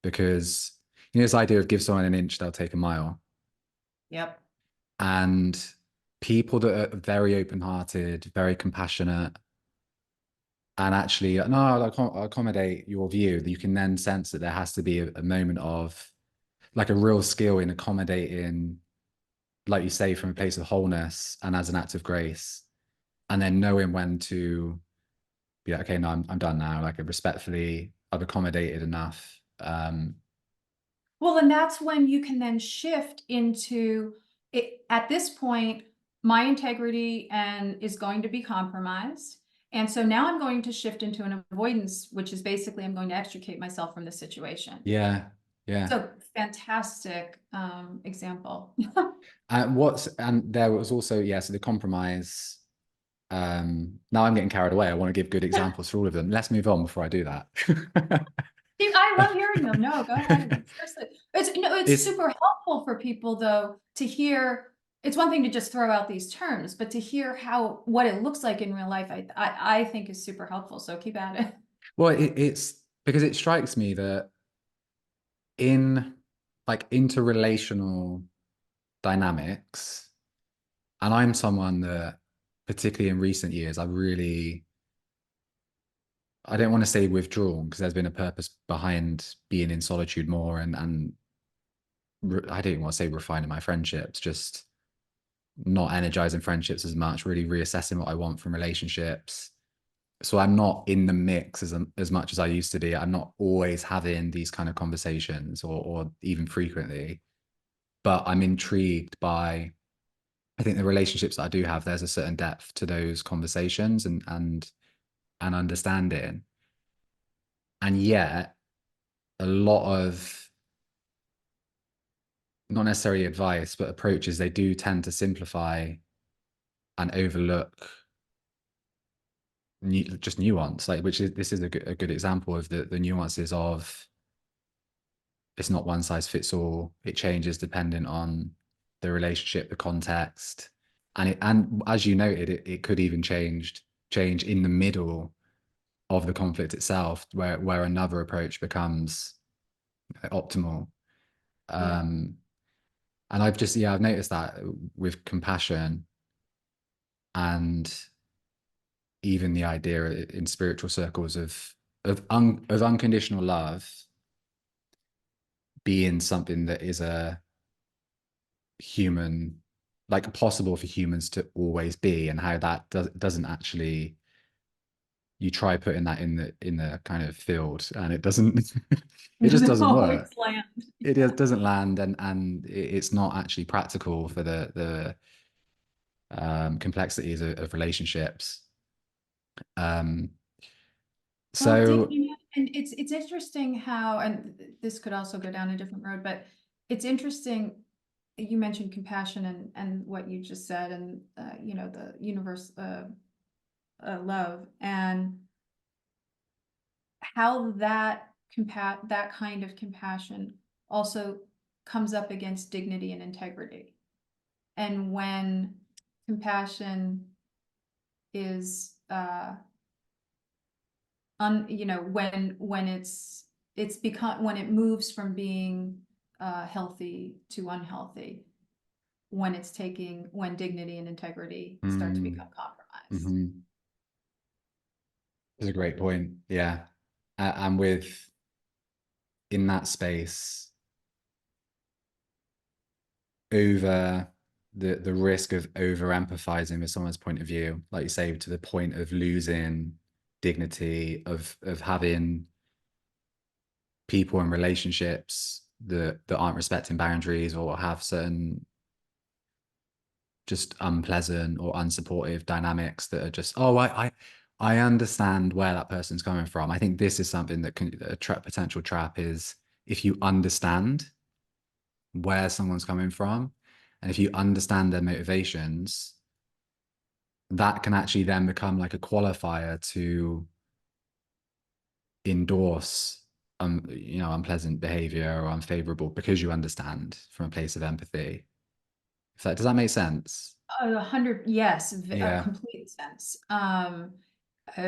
because this idea of give someone an inch, they'll take a mile. Yep. And people that are very open-hearted, very compassionate, and actually, no, I'll accommodate your view, you can then sense that there has to be a moment of like a real skill in accommodating, like you say, from a place of wholeness and as an act of grace, and then knowing when to be like, okay, no, I'm done now. Like respectfully, I've accommodated enough. Well, and that's when you can then shift into it. At this point, my integrity and is going to be compromised. And so now I'm going to shift into an avoidance, which is basically I'm going to extricate myself from the situation. Yeah, yeah. So fantastic example. And there was also, yeah, so the compromise. Now I'm getting carried away. I want to give good examples for all of them. Let's move on before I do that. I love hearing them. No, go ahead. Seriously. It's It's super helpful for people though to hear. It's one thing to just throw out these terms, but to hear what it looks like in real life, I think is super helpful. So keep at it. well, it's because it strikes me that in like interrelational dynamics, and I'm someone that, particularly in recent years, I don't want to say withdrawn because there's been a purpose behind being in solitude more and I don't want to say refining my friendships, just not energizing friendships as much, really reassessing what I want from relationships. So I'm not in the mix as much as I used to be. I'm not always having these kind of conversations or even frequently, but I'm intrigued by, I think the relationships that I do have, there's a certain depth to those conversations and understanding. And yet a lot of, not necessarily advice, but approaches, they do tend to simplify and overlook just nuance, like which is this is a good example of the nuances of it's not one size fits all. It changes depending on the relationship, the context, and as you noted, it could even change in the middle of the conflict itself, where another approach becomes optimal. Yeah. Um, and I've noticed that with compassion and even the idea in spiritual circles of unconditional love being something that is a human, like possible for humans to always be, and how that doesn't actually, you try putting that in the kind of field and it doesn't it just doesn't No, work. it's land. It doesn't land, and it's not actually practical for the complexities of relationships. um Well, Dick, so and it's interesting how, and this could also go down a different road, but it's interesting. You mentioned compassion and what you just said, and the universe, love, and how that kind of compassion also comes up against dignity and integrity. And when compassion is when become when it moves from being healthy to unhealthy, when dignity and integrity start to mm, become compromised. mhm. That's a great point. Yeah. And with in that space, over the risk of over empathizing with someone's point of view, like you say, to the point of losing dignity, of having people and relationships that aren't respecting boundaries or have certain just unpleasant or unsupportive dynamics that are just, oh, I understand where that person's coming from. I think this is something that can a potential trap is if you understand where someone's coming from, and if you understand their motivations, that can actually then become like a qualifier to endorse unpleasant behavior or unfavorable because you understand from a place of empathy. If that does that make sense? 100, yes, Yeah. complete sense. A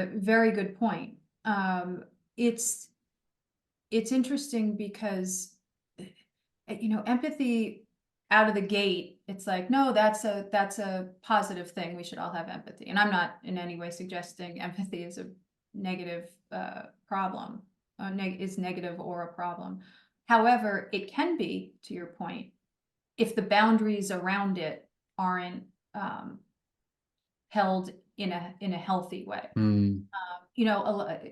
very good point. It's interesting because empathy out of the gate, it's like, no, that's a positive thing. We should all have empathy. And I'm not in any way suggesting empathy is a negative problem, is negative or a problem. However, it can be, to your point, if the boundaries around it aren't held in a healthy way. Mm,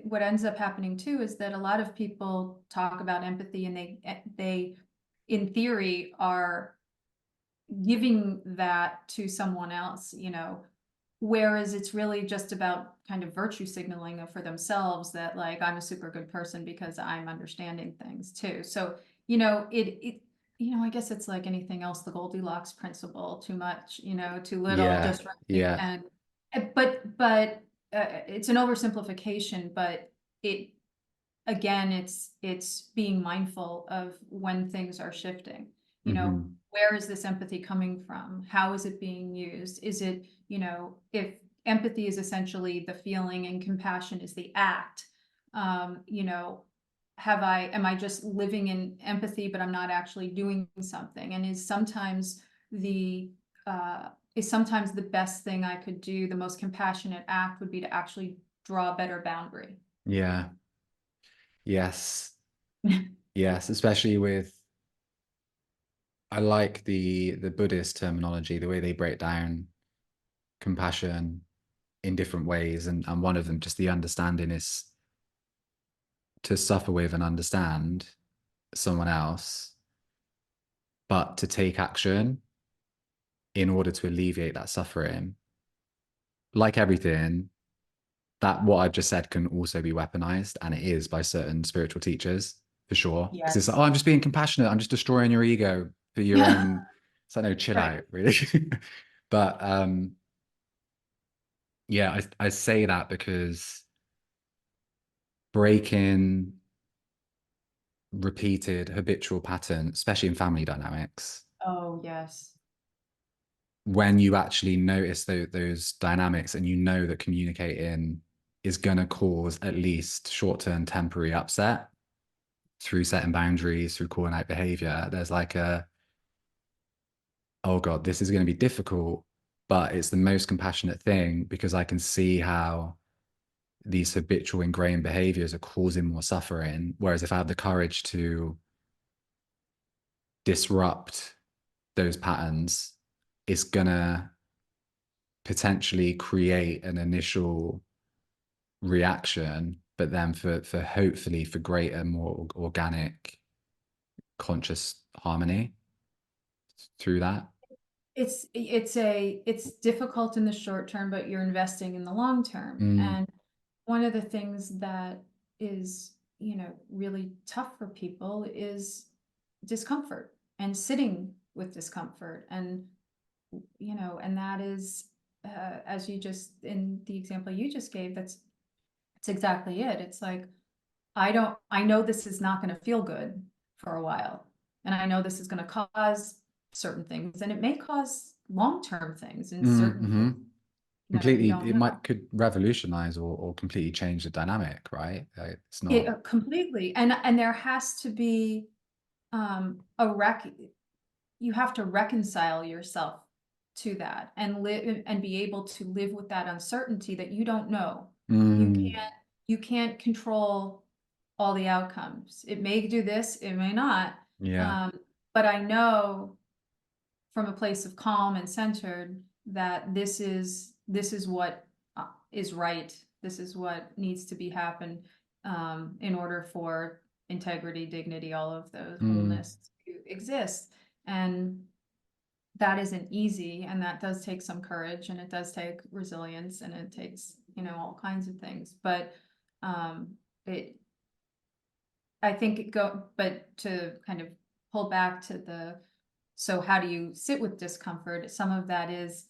What ends up happening too is that a lot of people talk about empathy, and they in theory are giving that to someone else, whereas it's really just about kind of virtue signaling for themselves, that like, I'm a super good person because I'm understanding things too. So, I guess it's like anything else, the Goldilocks principle: too much, too little, yeah. just right. Yeah. But it's an oversimplification, but it again, it's being mindful of when things are shifting. Hmm. Where is this empathy coming from? How is it being used? Is it, if empathy is essentially the feeling and compassion is the act, am I just living in empathy, but I'm not actually doing something? And the is sometimes the best thing I could do, the most compassionate act would be to actually draw a better boundary. Yeah. Yes. Yes. Especially with, I like the Buddhist terminology, the way they break down compassion in different ways. And one of them, just the understanding, is to suffer with and understand someone else, but to take action in order to alleviate that suffering. Like everything, that what I've just said can also be weaponized, and it is by certain spiritual teachers for sure. Because it's like, Yes. oh, I'm just being compassionate. I'm just destroying your ego for your own. It's like, no, chill Right. out, really. But yeah, I say that because breaking repeated habitual pattern, especially in family dynamics, Oh, yes. when you actually notice those dynamics and you know that communicating is going to cause at least short-term temporary upset through setting boundaries, through calling out behavior, there's like oh God, this is going to be difficult, but it's the most compassionate thing because I can see how these habitual ingrained behaviors are causing more suffering. Whereas if I have the courage to disrupt those patterns, it's gonna potentially create an initial reaction, but then for hopefully for greater, more organic, conscious harmony through that. It's difficult in the short term, but you're investing in the long term. Mm, And one of the things that is, really tough for people is discomfort and sitting with discomfort. And that is, as you just, in the example you just gave, that's exactly it. It's like, I know this is not going to feel good for a while. And I know this is going to cause certain things, and it may cause long-term things in certain cases. mm-hmm. You Completely, don't it know. might could revolutionize or completely change the dynamic, right? It's not. Completely. And there has to be you have to reconcile yourself to that and live and be able to live with that uncertainty that you don't know. You Mm, can't. you can't control all the outcomes. It may do this, it may not. Yeah. But I know from a place of calm and centered that this is what is right. This is what needs to be happen in order for integrity, dignity, all of those Mm. wholeness to exist. And that isn't easy, and that does take some courage, and it does take resilience, and it takes, all kinds of things. But it I think but to kind of pull back to so how do you sit with discomfort? Some of that is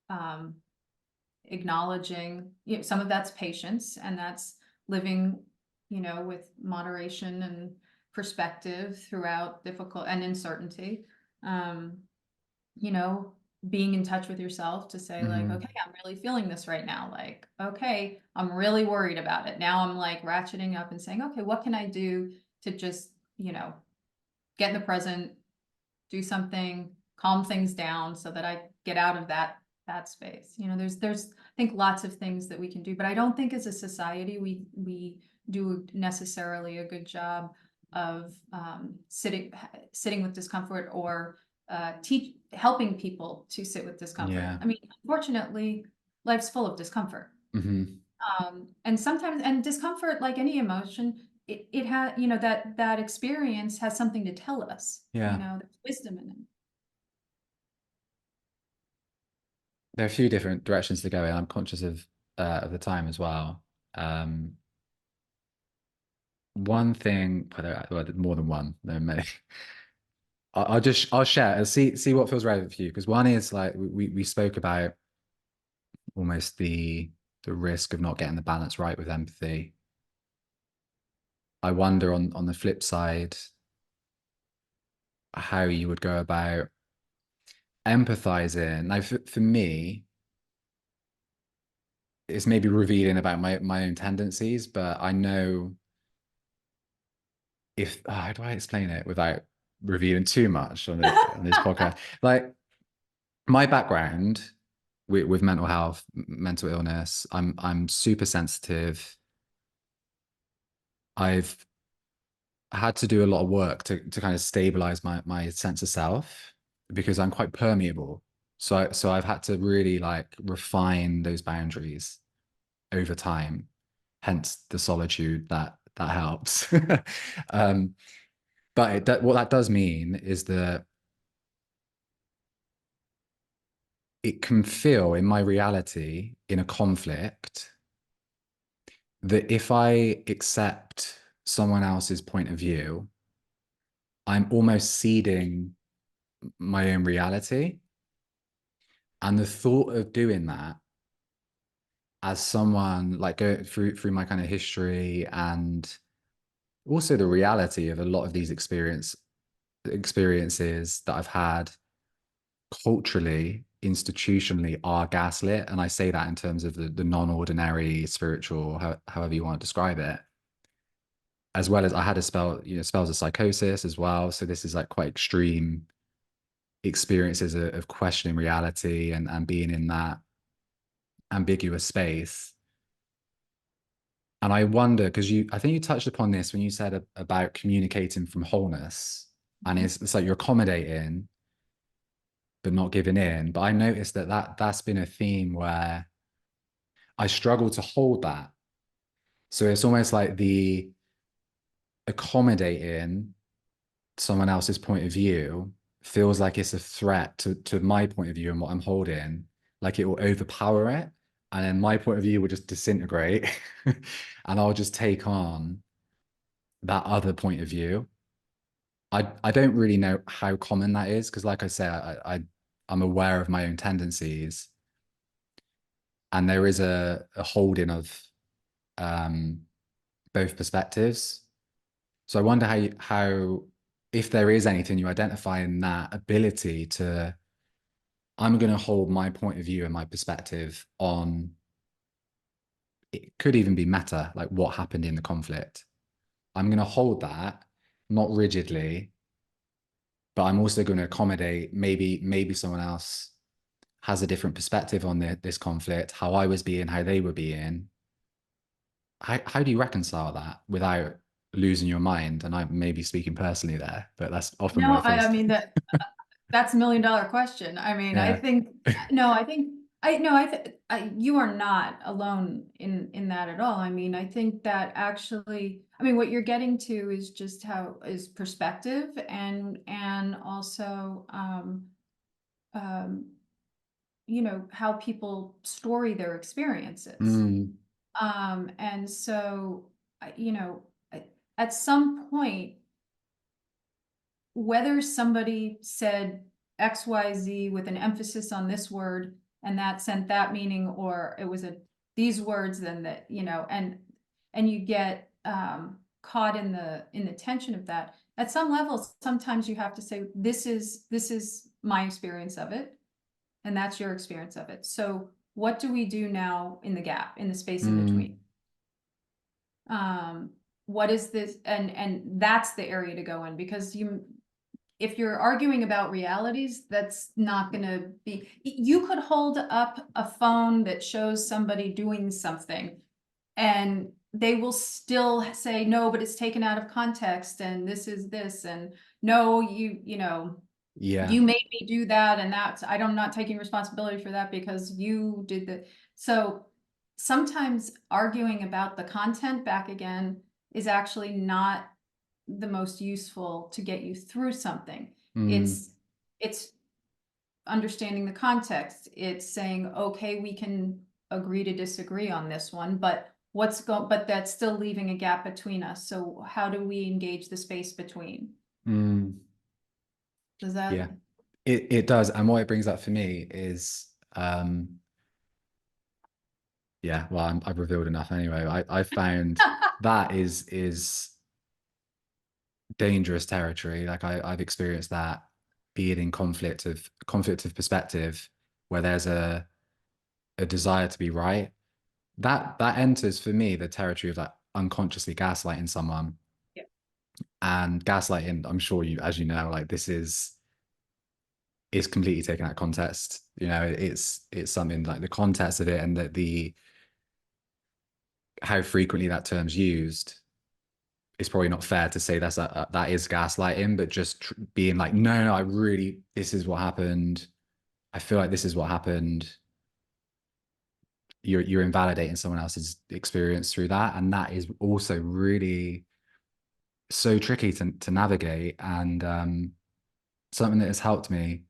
um, acknowledging, some of that's patience, and that's living, with moderation and perspective throughout difficult and uncertainty. Um, you know, being in touch with yourself to say like, Mm-hmm. okay, I'm really feeling this right now. Like, okay, I'm really worried about it. Now I'm like ratcheting up and saying, okay, what can I do to just, get in the present, do something, calm things down so that I get out of that space. There's I think lots of things that we can do, but I don't think as a society we do necessarily a good job of sitting with discomfort, or helping people to sit with discomfort. Yeah. I mean, unfortunately, life's full of discomfort. Mm-hmm. And sometimes, and discomfort, like any emotion, it has, that experience has something to tell us, Yeah. there's wisdom in it. There are a few different directions to go in. I'm conscious of the time as well. Um, One thing, well, more than one, there are many. I'll share and see what feels relevant for you. Because one is like we spoke about almost the risk of not getting the balance right with empathy. I wonder on the flip side how you would go about empathizing. Now, for me, it's maybe revealing about my own tendencies, but I know if how do I explain it without revealing too much on this podcast? Like my background with mental health, mental illness, I'm super sensitive. I've had to do a lot of work to kind of stabilize my sense of self because I'm quite permeable. So I've had to really like refine those boundaries over time. Hence the solitude that helps. um, but what that does mean is that it can feel in my reality in a conflict that if I accept someone else's point of view, I'm almost ceding my own reality. And the thought of doing that as someone like go through my kind of history and also the reality of a lot of these experiences that I've had culturally, institutionally are gaslit. And I say that in terms of the non-ordinary spiritual, however you want to describe it. As well as I had a spells of psychosis as well. So this is like quite extreme experiences of questioning reality and being in that ambiguous space. And I wonder, because I think you touched upon this when you said about communicating from wholeness, and it's like you're accommodating, but not giving in. But I noticed that's been a theme where I struggle to hold that. So it's almost like the accommodating someone else's point of view feels like it's a threat to my point of view and what I'm holding, like it will overpower it. And then my point of view will just disintegrate and I'll just take on that other point of view. I don't really know how common that is because, like I say, I'm aware of my own tendencies, and there is a holding of um, both perspectives. So I wonder how if there is anything you identify in that ability to I'm going to hold my point of view and my perspective on it could even be meta, like what happened in the conflict. I'm going to hold that not rigidly, but I'm also going to accommodate maybe someone else has a different perspective on this conflict, how I was being, how they were being. how do you reconcile that without losing your mind? And I may be speaking personally there, but that's often what No, it feels. I mean that's $1 million question. I mean, I Yeah. think no, I think I no, I think you are not alone in that at all. I mean, I think that actually, I mean, what you're getting to is just how is perspective and also um how people story their experiences. Mm, And so you know, at some point, whether somebody said XYZ with an emphasis on this word and that sent that meaning, or it was these words, then that, and you get caught in the tension of that. At some level, sometimes you have to say, this is my experience of it, and that's your experience of it. So what do we do now in the gap, in the space in mm, between? Um, what is this? And that's the area to go in, because if you're arguing about realities, that's not going to be, you could hold up a phone that shows somebody doing something and they will still say, no, but it's taken out of context. And this is this, and no, yeah. you made me do that. And I'm not taking responsibility for that because you did that. So sometimes arguing about the content back again is actually not the most useful to get you through something. Mm, It's understanding the context. It's saying, okay, we can agree to disagree on this one, but but that's still leaving a gap between us. So how do we engage the space between? mm, Does that? yeah. It does. And what it brings up for me is, yeah, well, I've revealed enough anyway. I found that is dangerous territory. Like I've experienced that being in conflict of perspective where there's a desire to be right. That enters for me the territory of like unconsciously gaslighting someone. Yeah. And gaslighting, I'm sure you, as you know, like this is completely taken out of context. You know, it's something like the context of it and that the how frequently that term's used, it's probably not fair to say that is gaslighting, but just being like, no, I really, this is what happened. I feel like this is what happened. You're invalidating someone else's experience through that, and that is also really so tricky to navigate. And something that has helped me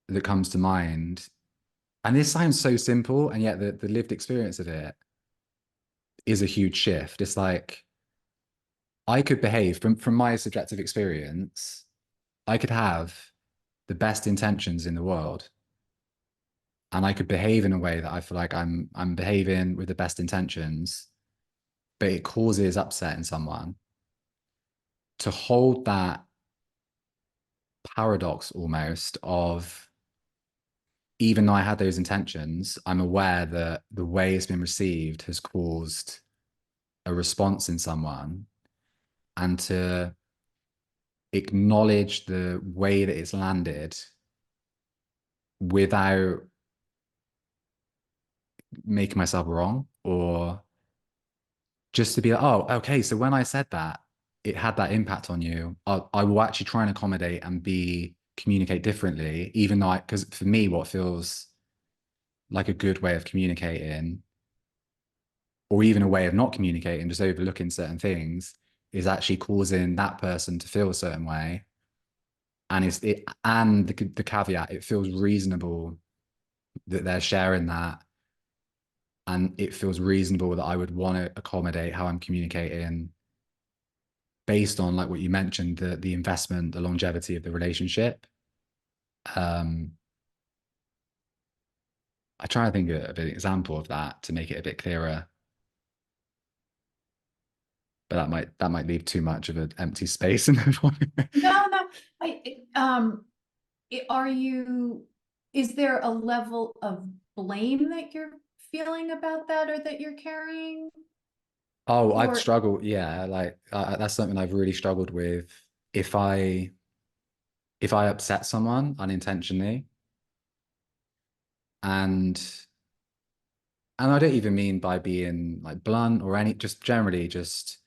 that comes to mind, and this sounds so simple, and yet the lived experience of it is a huge shift. It's like I could behave from my subjective experience. I could have the best intentions in the world and I could behave in a way that I feel like I'm behaving with the best intentions, but it causes upset in someone. To hold that paradox almost of even though I had those intentions, I'm aware that the way it's been received has caused a response in someone, and to acknowledge the way that it's landed without making myself wrong, or just to be like, oh, okay, so when I said that, it had that impact on you. I will actually try and accommodate and communicate differently, even though because for me, what feels like a good way of communicating, or even a way of not communicating, just overlooking certain things, is actually causing that person to feel a certain way. And the caveat, it feels reasonable that they're sharing that, and it feels reasonable that I would want to accommodate how I'm communicating based on like what you mentioned, the investment, the longevity of the relationship. Um, I try to think of an example of that to make it a bit clearer, but that might leave too much of an empty space in the No, no. Are you, is there a level of blame that you're feeling about that or that you're carrying? Oh, I've Or struggled. Yeah, like that's something I've really struggled with. If I if I upset someone unintentionally, and and I don't even mean by being like blunt or any, just generally, just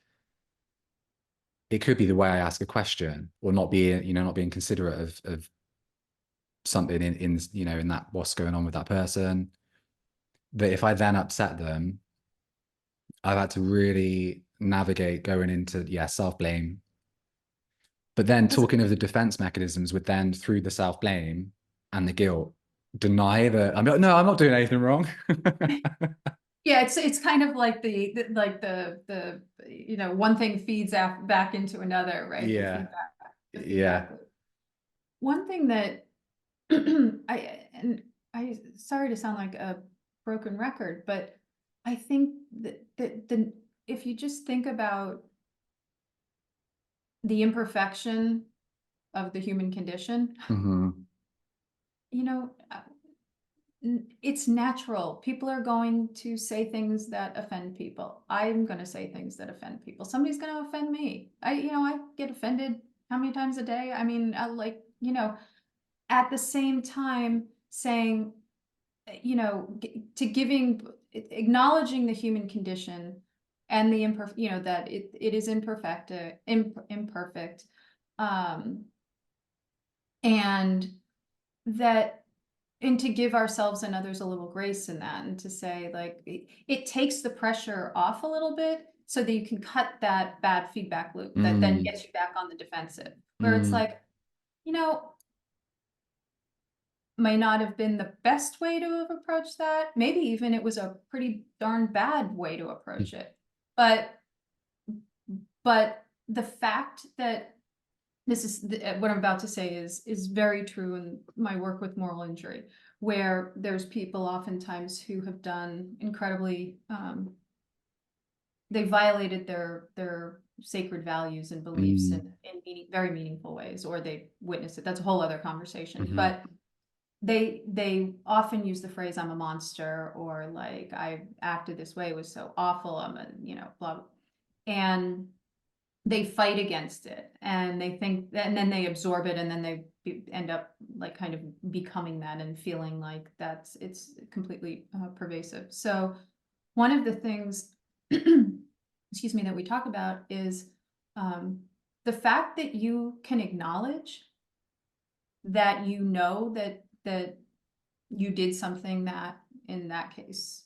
it could be the way I ask a question, or not being, not being considerate of something in that what's going on with that person. That if I then upset them, I've had to really navigate going into, yeah, self-blame. But then Because talking of the defense mechanisms would then, through the self-blame and the guilt, deny that I'm like, no, I'm not doing anything wrong. yeah, it's kind of like one thing feeds back into another, right? Yeah. The Yeah. feedback loop. One thing that I sorry to sound like a broken record, but I think that the if you just think about the imperfection of the human condition, Hmm. you know, it's natural. People are going to say things that offend people. I'm going to say things that offend people. Somebody's going to offend me. I get offended how many times a day? I mean, at the same time saying, to acknowledging the human condition and the that it is imperfect, um, and that, and to give ourselves and others a little grace in that, and to say, like, it takes the pressure off a little bit so that you can cut that bad feedback loop that then Mm. gets you back on the defensive, where it's Mm. like, you know, may not have been the best way to have approached that. Maybe even it was a pretty darn bad way to approach it. But the fact that this is what I'm about to say is very true in my work with moral injury, where there's people oftentimes who have done incredibly, they violated their sacred values and beliefs Mm. in very meaningful ways, or they witnessed it. That's a whole other conversation. Hmm. But they often use the phrase "I'm a monster," or like, "I acted this way, it was so awful, I'm a, blah blah," and they fight against it, and they think, and then they absorb it, and then they end up like kind of becoming that and feeling like it's completely pervasive. So one of the things, excuse me, that we talk about is, the fact that you can acknowledge that that you did something that, in that case,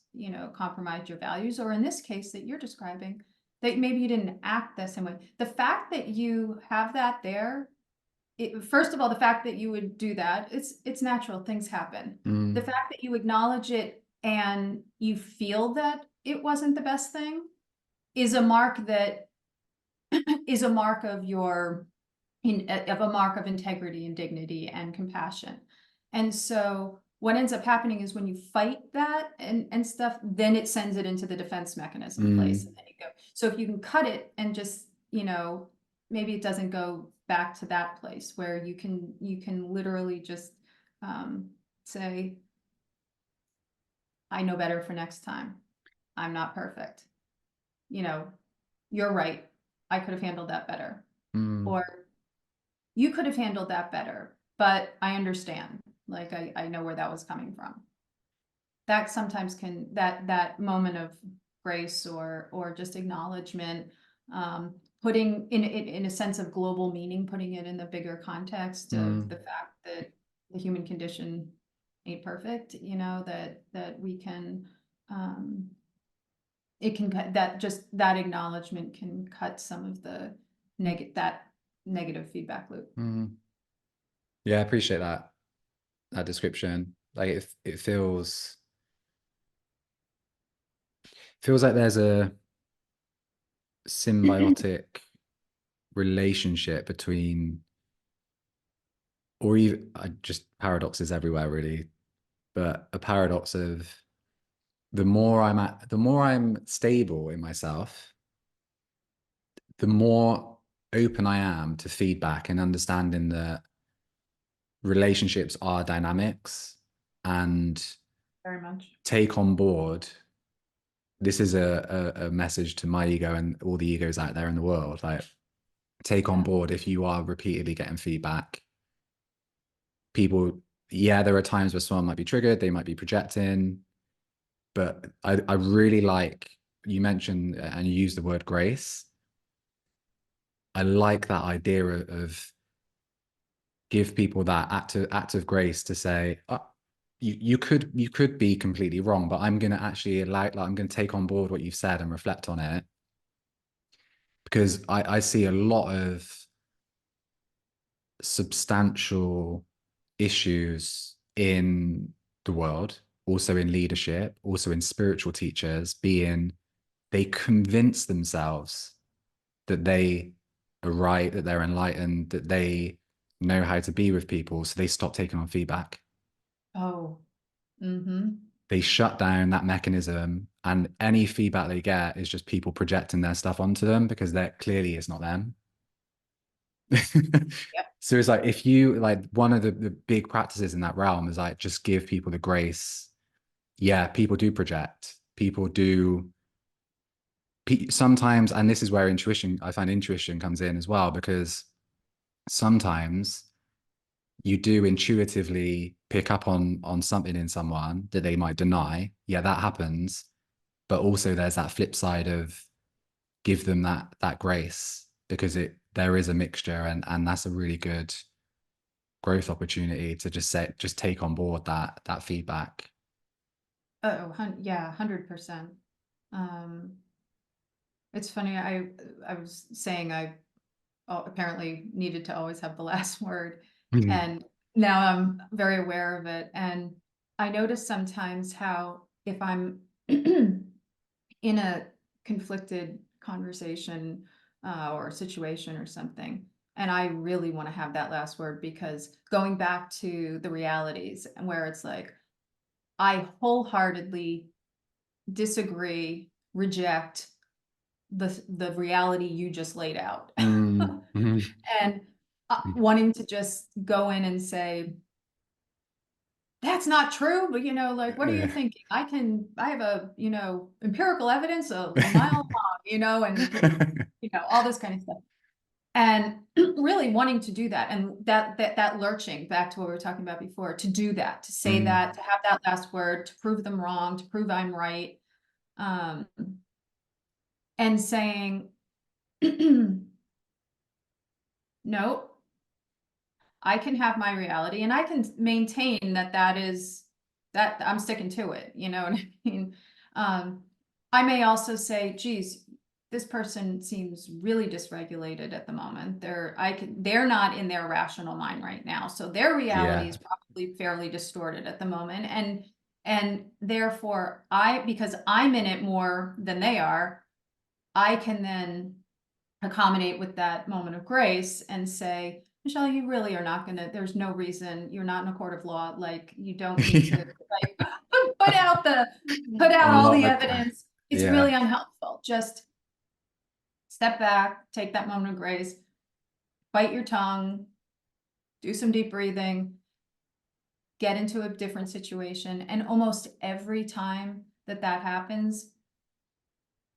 compromised your values, or in this case that you're describing, that maybe you didn't act the same way. The fact that you have that there, first of all, the fact that you would do that, it's natural, things happen. The Mm. fact that you acknowledge it and you feel that it wasn't the best thing is a mark that is a mark of of a mark of integrity and dignity and compassion. And so what ends up happening is when you fight that and stuff, then it sends it into the defense mechanism place. Mm. And then you go. So if you can cut it and just, maybe it doesn't go back to that place where you can literally just, say, I know better for next time. I'm not perfect. You know, you're right. I could have handled that better. Mm. Or you could have handled that better, but I understand. Like, I know where that was coming from. That sometimes can, that moment of grace or just acknowledgement, putting in a sense of global meaning, putting it in the bigger context of Mm. the fact that the human condition ain't perfect, that we can, it can cut that, just that acknowledgement can cut some of the that negative feedback loop. Mm. Yeah, I appreciate that description. Like it feels like there's a symbiotic relationship between, or even just paradoxes everywhere really, but a paradox of the more I'm stable in myself, the more open I am to feedback and understanding that relationships are dynamics, and Very much. take on board, this is a message to my ego and all the egos out there in the world, like, take on Yeah. board, if you are repeatedly getting feedback, people, yeah, there are times where someone might be triggered, they might be projecting, But I really like, you mentioned and you used the word grace. I like that idea of give people that act of grace to say, you could be completely wrong, but I'm going to actually I'm going to take on board what you've said and reflect on it, because I see a lot of substantial issues in the world, also in leadership, also in spiritual teachers, being they convince themselves that they are right, that they're enlightened, that they know how to be with people. So they stop taking on feedback. Oh, mm-hmm. They shut down that mechanism, and any feedback they get is just people projecting their stuff onto them because that clearly is not them. Yep. So it's like, if you like, one of the big practices in that realm is like, just give people the grace. Yeah, people do project. People do sometimes, and this is where I find intuition comes in as well, because sometimes you do intuitively pick up on something in someone that they might deny. Yeah, that happens. But also there's that flip side of give them that grace, because there is a mixture, and that's a really good growth opportunity to just take on board that feedback. Yeah, 100%. Um, it's funny. I was saying I apparently needed to always have the last word, Mhm. and now I'm very aware of it. And I notice sometimes how if I'm in a conflicted conversation or situation or something, and I really want to have that last word, because going back to the realities and where it's like I wholeheartedly disagree, reject the reality you just laid out. Mm, mhm. And wanting to just go in and say, that's not true, but like, what are you Yeah. thinking? I have empirical evidence a mile long, and all this kind of stuff. And really wanting to do that, and that lurching back to what we were talking about before, to do that, to say Mm, that, to have that last word, to prove them wrong, to prove I'm right. Um, and saying, no, I can have my reality, and I can maintain that is that I'm sticking to it. You know what I mean? Um, I may also say, geez, this person seems really dysregulated at the moment. They're not in their rational mind right now. So their reality yeah. is probably fairly distorted at the moment. And therefore because I'm in it more than they are, I can then accommodate with that moment of grace and say, Michele, you really are not going to, there's no reason, you're not in a court of law. Like, you don't need to like put out all the Unlock the, evidence. It's yeah. really unhelpful. Just step back, take that moment of grace, bite your tongue, do some deep breathing, get into a different situation. And almost every time that happens,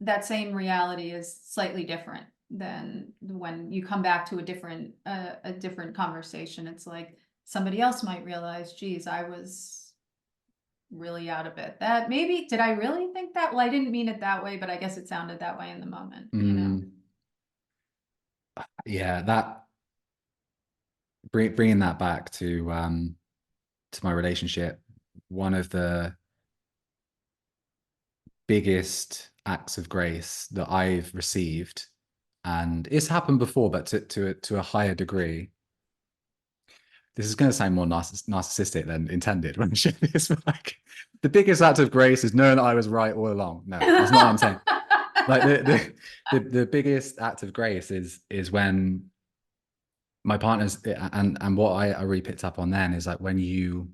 that same reality is slightly different than when you come back to a different conversation. It's like somebody else might realize, geez, I was really out of it. That maybe, did I really think that? Well, I didn't mean it that way, but I guess it sounded that way in the moment. Mm, yeah, that bringing that back to my relationship, one of the biggest acts of grace that I've received, and it's happened before, but to a higher degree. This is going to sound more narcissistic than intended when I share this, but like, the biggest act of grace is knowing that I was right all along. No, that's not what I'm saying. Like, the biggest act of grace is when my partner's, and what I really picked up on then is like, when you,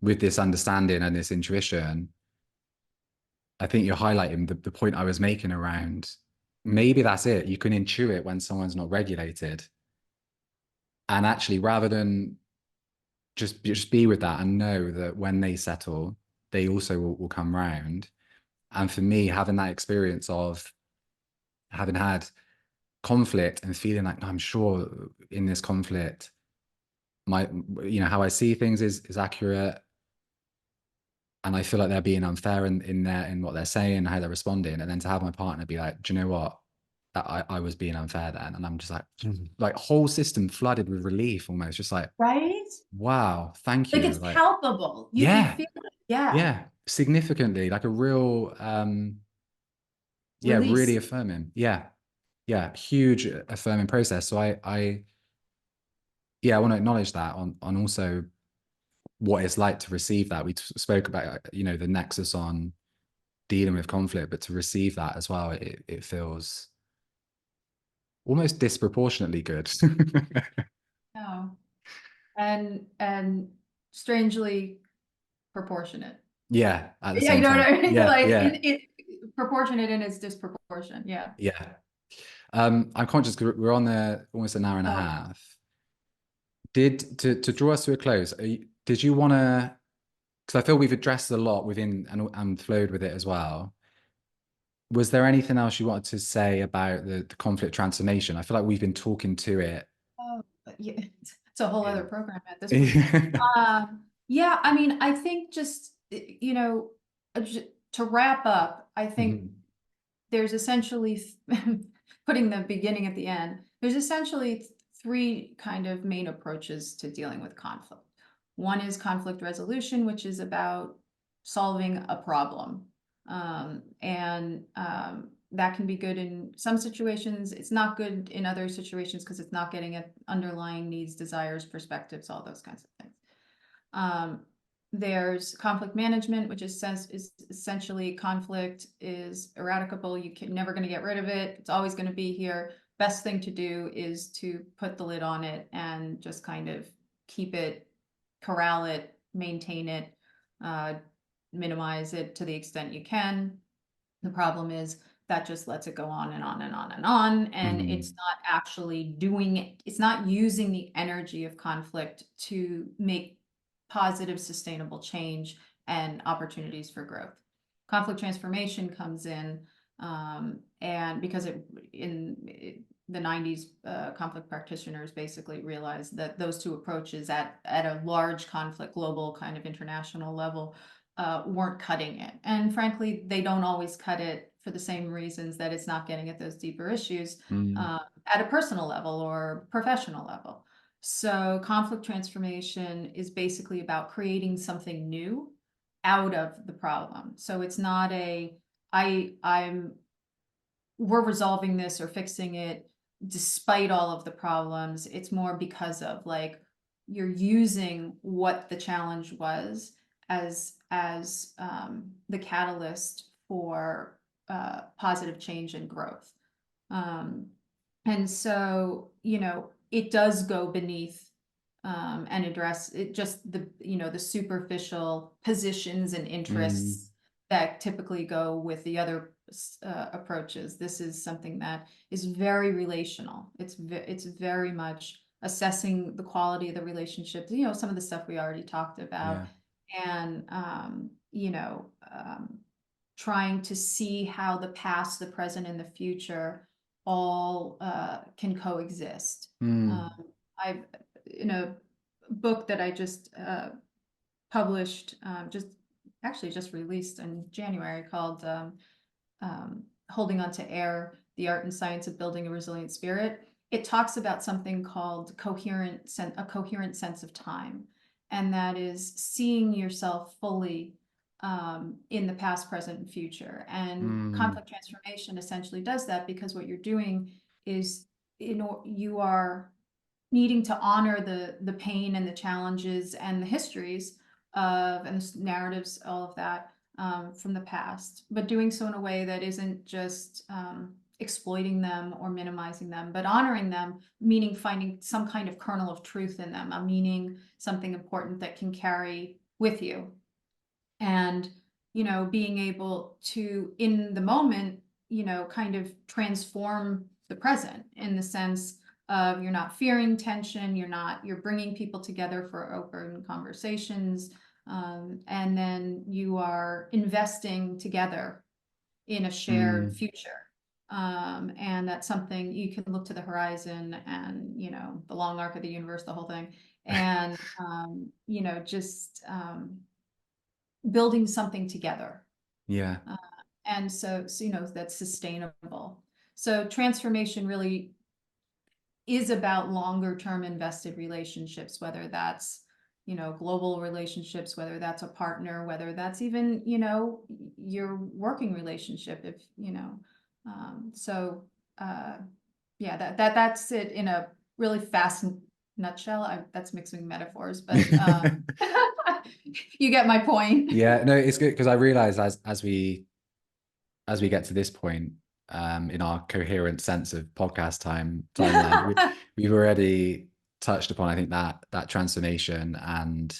with this understanding and this intuition, I think you're highlighting the point I was making around, maybe that's it. You can intuit when someone's not regulated. And actually, rather than just be with that and know that when they settle, they also will come round. And for me, having that experience of having had conflict and feeling like, I'm sure in this conflict, my, how I see things is accurate. and I feel like they're being unfair in what they're saying, how they're responding, and then to have my partner be like, "Do you know what? I was being unfair then," and I'm just like whole system flooded with relief, almost, just like, Right? wow, thank Like you, it's like, palpable. You yeah, feel it. Yeah. yeah, significantly, like a real, yeah, really Release. affirming, yeah, yeah, huge affirming process. So yeah, I want to acknowledge that on also what it's like to receive that. We spoke about, the nexus on dealing with conflict, but to receive that as well, it feels almost disproportionately good. No. And strangely proportionate. Yeah, at the Yeah, you same know what time. I mean? Yeah, Like yeah, it proportionate in its disproportion. Yeah. yeah. I'm conscious 'cause we're on there almost an hour and a Oh, half. To draw us to a close, did you want to? Because I feel we've addressed a lot within and flowed with it as well. Was there anything else you wanted to say about the conflict transformation? I feel like we've been talking to it. oh, yeah. It's a whole other Yeah. program at this point. Yeah, I mean, I think just, to wrap up, I think Mhm. there's essentially putting the beginning at the end, there's essentially three kind of main approaches to dealing with conflict. One is conflict resolution, which is about solving a problem. And that can be good in some situations. It's not good in other situations because it's not getting at underlying needs, desires, perspectives, all those kinds of things. Um, there's conflict management, which is essentially conflict is eradicable. You can never going to get rid of it. It's always going to be here. Best thing to do is to put the lid on it and just kind of keep it, corral it, maintain it, uh, minimize it to the extent you can. The problem is that just lets it go on and on and on and on, and it's Mhm. not actually doing it. It's not using the energy of conflict to make positive, sustainable change and opportunities for growth. Conflict transformation comes in, and because the 90s, conflict practitioners basically realized that those two approaches at a large conflict, global kind of international level, weren't cutting it. And frankly, they don't always cut it for the same reasons that it's not getting at those deeper issues Mm. uh, at a personal level or professional level. So conflict transformation is basically about creating something new out of the problem. So it's not I'm we're resolving this or fixing it despite all of the problems. It's more because of, like, you're using what the challenge was as the catalyst for positive change and growth. Um, and so, it does go beneath and address it, just the superficial positions and Mm. interests that typically go with the other approaches. This is something that is very relational. It's very much assessing the quality of the relationship, some of the stuff we already talked about, Yeah. and trying to see how the past, the present, and the future all can coexist. Um, Mm. I've in a book that I just published, just released in January, called Holding On to Air: The Art and Science of Building a Resilient Spirit. It talks about something called a coherent sense of time, and that is seeing yourself fully in the past, present, and future. And Mm. conflict transformation essentially does that, because what you're doing is, you are needing to honor the pain and the challenges and the histories and the narratives, all of that, from the past, but doing so in a way that isn't just exploiting them or minimizing them, but honoring them, meaning finding some kind of kernel of truth in them, a meaning, something important that can carry with you. And being able to, in the moment, kind of transform the present, in the sense of, you're not fearing tension, you're bringing people together for open conversations, and then you are investing together in a shared Mm. future. And that's something you can look to the horizon and, the long arc of the universe, the whole thing. And, just building something together. Yeah. And so, that's sustainable. So transformation really is about longer term invested relationships, whether that's, global relationships, whether that's a partner, whether that's even, your working relationship, if, so, yeah, that's it in a really fast nutshell. That's mixing metaphors, but, you get my point. Yeah, no, it's good because I realize as we get to this point in our coherent sense of podcast timeline, we've already touched upon, I think, that transformation and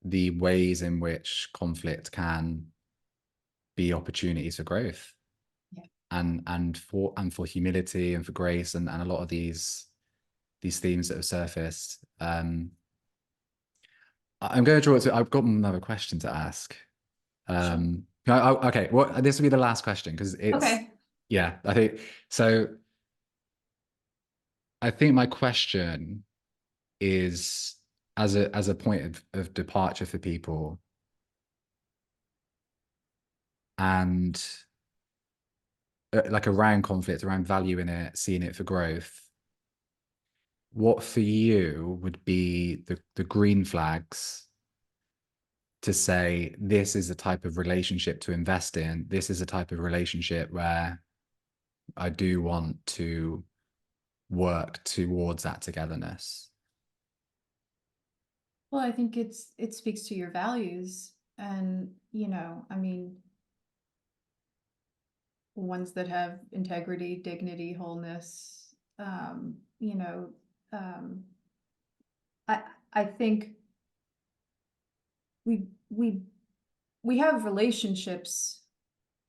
the ways in which conflict can be opportunities for growth, Yeah. and for humility and for grace, and a lot of these themes that have surfaced. I'm going to draw it to. I've got another question to ask. Sure. Okay, well, this will be the last question because Okay. yeah, I think so. I think my question is as a point of departure for people, and like around conflict, around valuing it, seeing it for growth. What for you would be the green flags to say this is the type of relationship to invest in? This is a type of relationship where I do want to work towards that togetherness. Well, I think it speaks to your values, and, I mean, ones that have integrity, dignity, wholeness, um, I I think we we we have relationships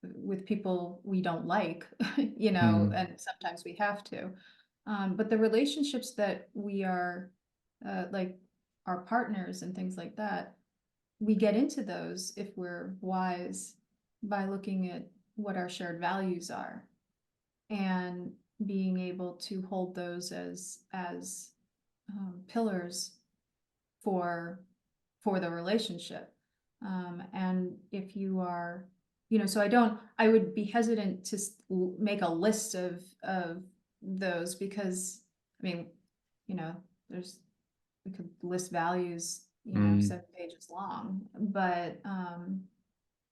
with people we don't like, Mm, and sometimes we have to. But the relationships that we are, like our partners and things like that, we get into those if we're wise by looking at what our shared values are and being able to hold those as pillars for the relationship. And if you are, so I would be hesitant to make a list of those, because I mean, there's, we could list values, mm, 7 pages long, but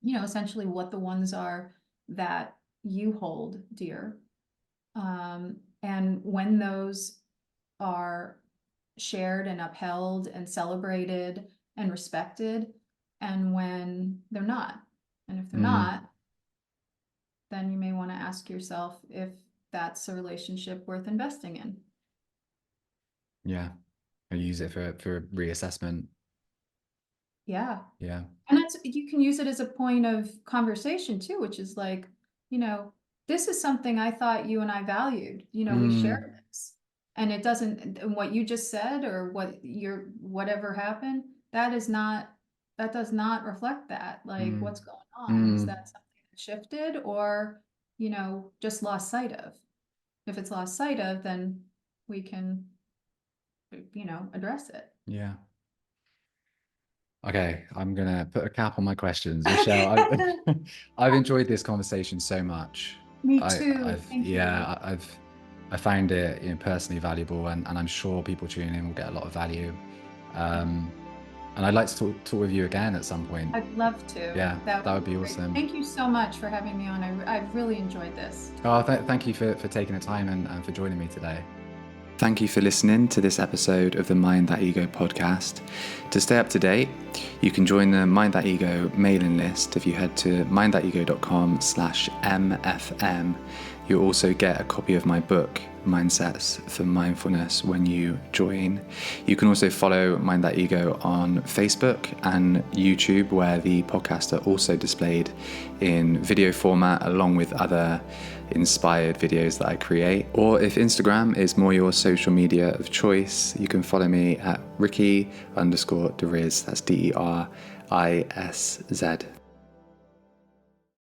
essentially what the ones are that you hold dear. And when those are shared and upheld and celebrated and respected, and when they're not. And if they're mm, not, then you may want to ask yourself if that's a relationship worth investing in. yeah. I use it for reassessment. Yeah. Yeah. And you can use it as a point of conversation too, which is like, you know, this is something I thought you and I valued, we Mm, shared this. And it doesn't, and what you just said, or whatever happened, that does not reflect that. Like, mm, what's going on? Is mm, that something that shifted, or, just lost sight of? If it's lost sight of, then we can, address it. yeah. Okay, I'm gonna put a cap on my questions. Michele, I've enjoyed this conversation so much. Me too. Thank you. I found it, personally valuable, and I'm sure people tuning in will get a lot of value. Um, and I'd like to talk with you again at some point. I'd love to. Yeah, That that would would be be great. awesome. Thank you so much for having me on. I've really enjoyed this. Oh, thank you for taking the time and for joining me today. Thank you for listening to this episode of the Mind That Ego podcast. To stay up to date, you can join the Mind That Ego mailing list if you head to mindthatego.com/MFM. You'll also get a copy of my book, Mindsets for Mindfulness, when you join. You can also follow Mind That Ego on Facebook and YouTube, where the podcasts are also displayed in video format along with other inspired videos that I create. Or if Instagram is more your social media of choice, you can follow me at Ricky_Deriz. That's DERISZ.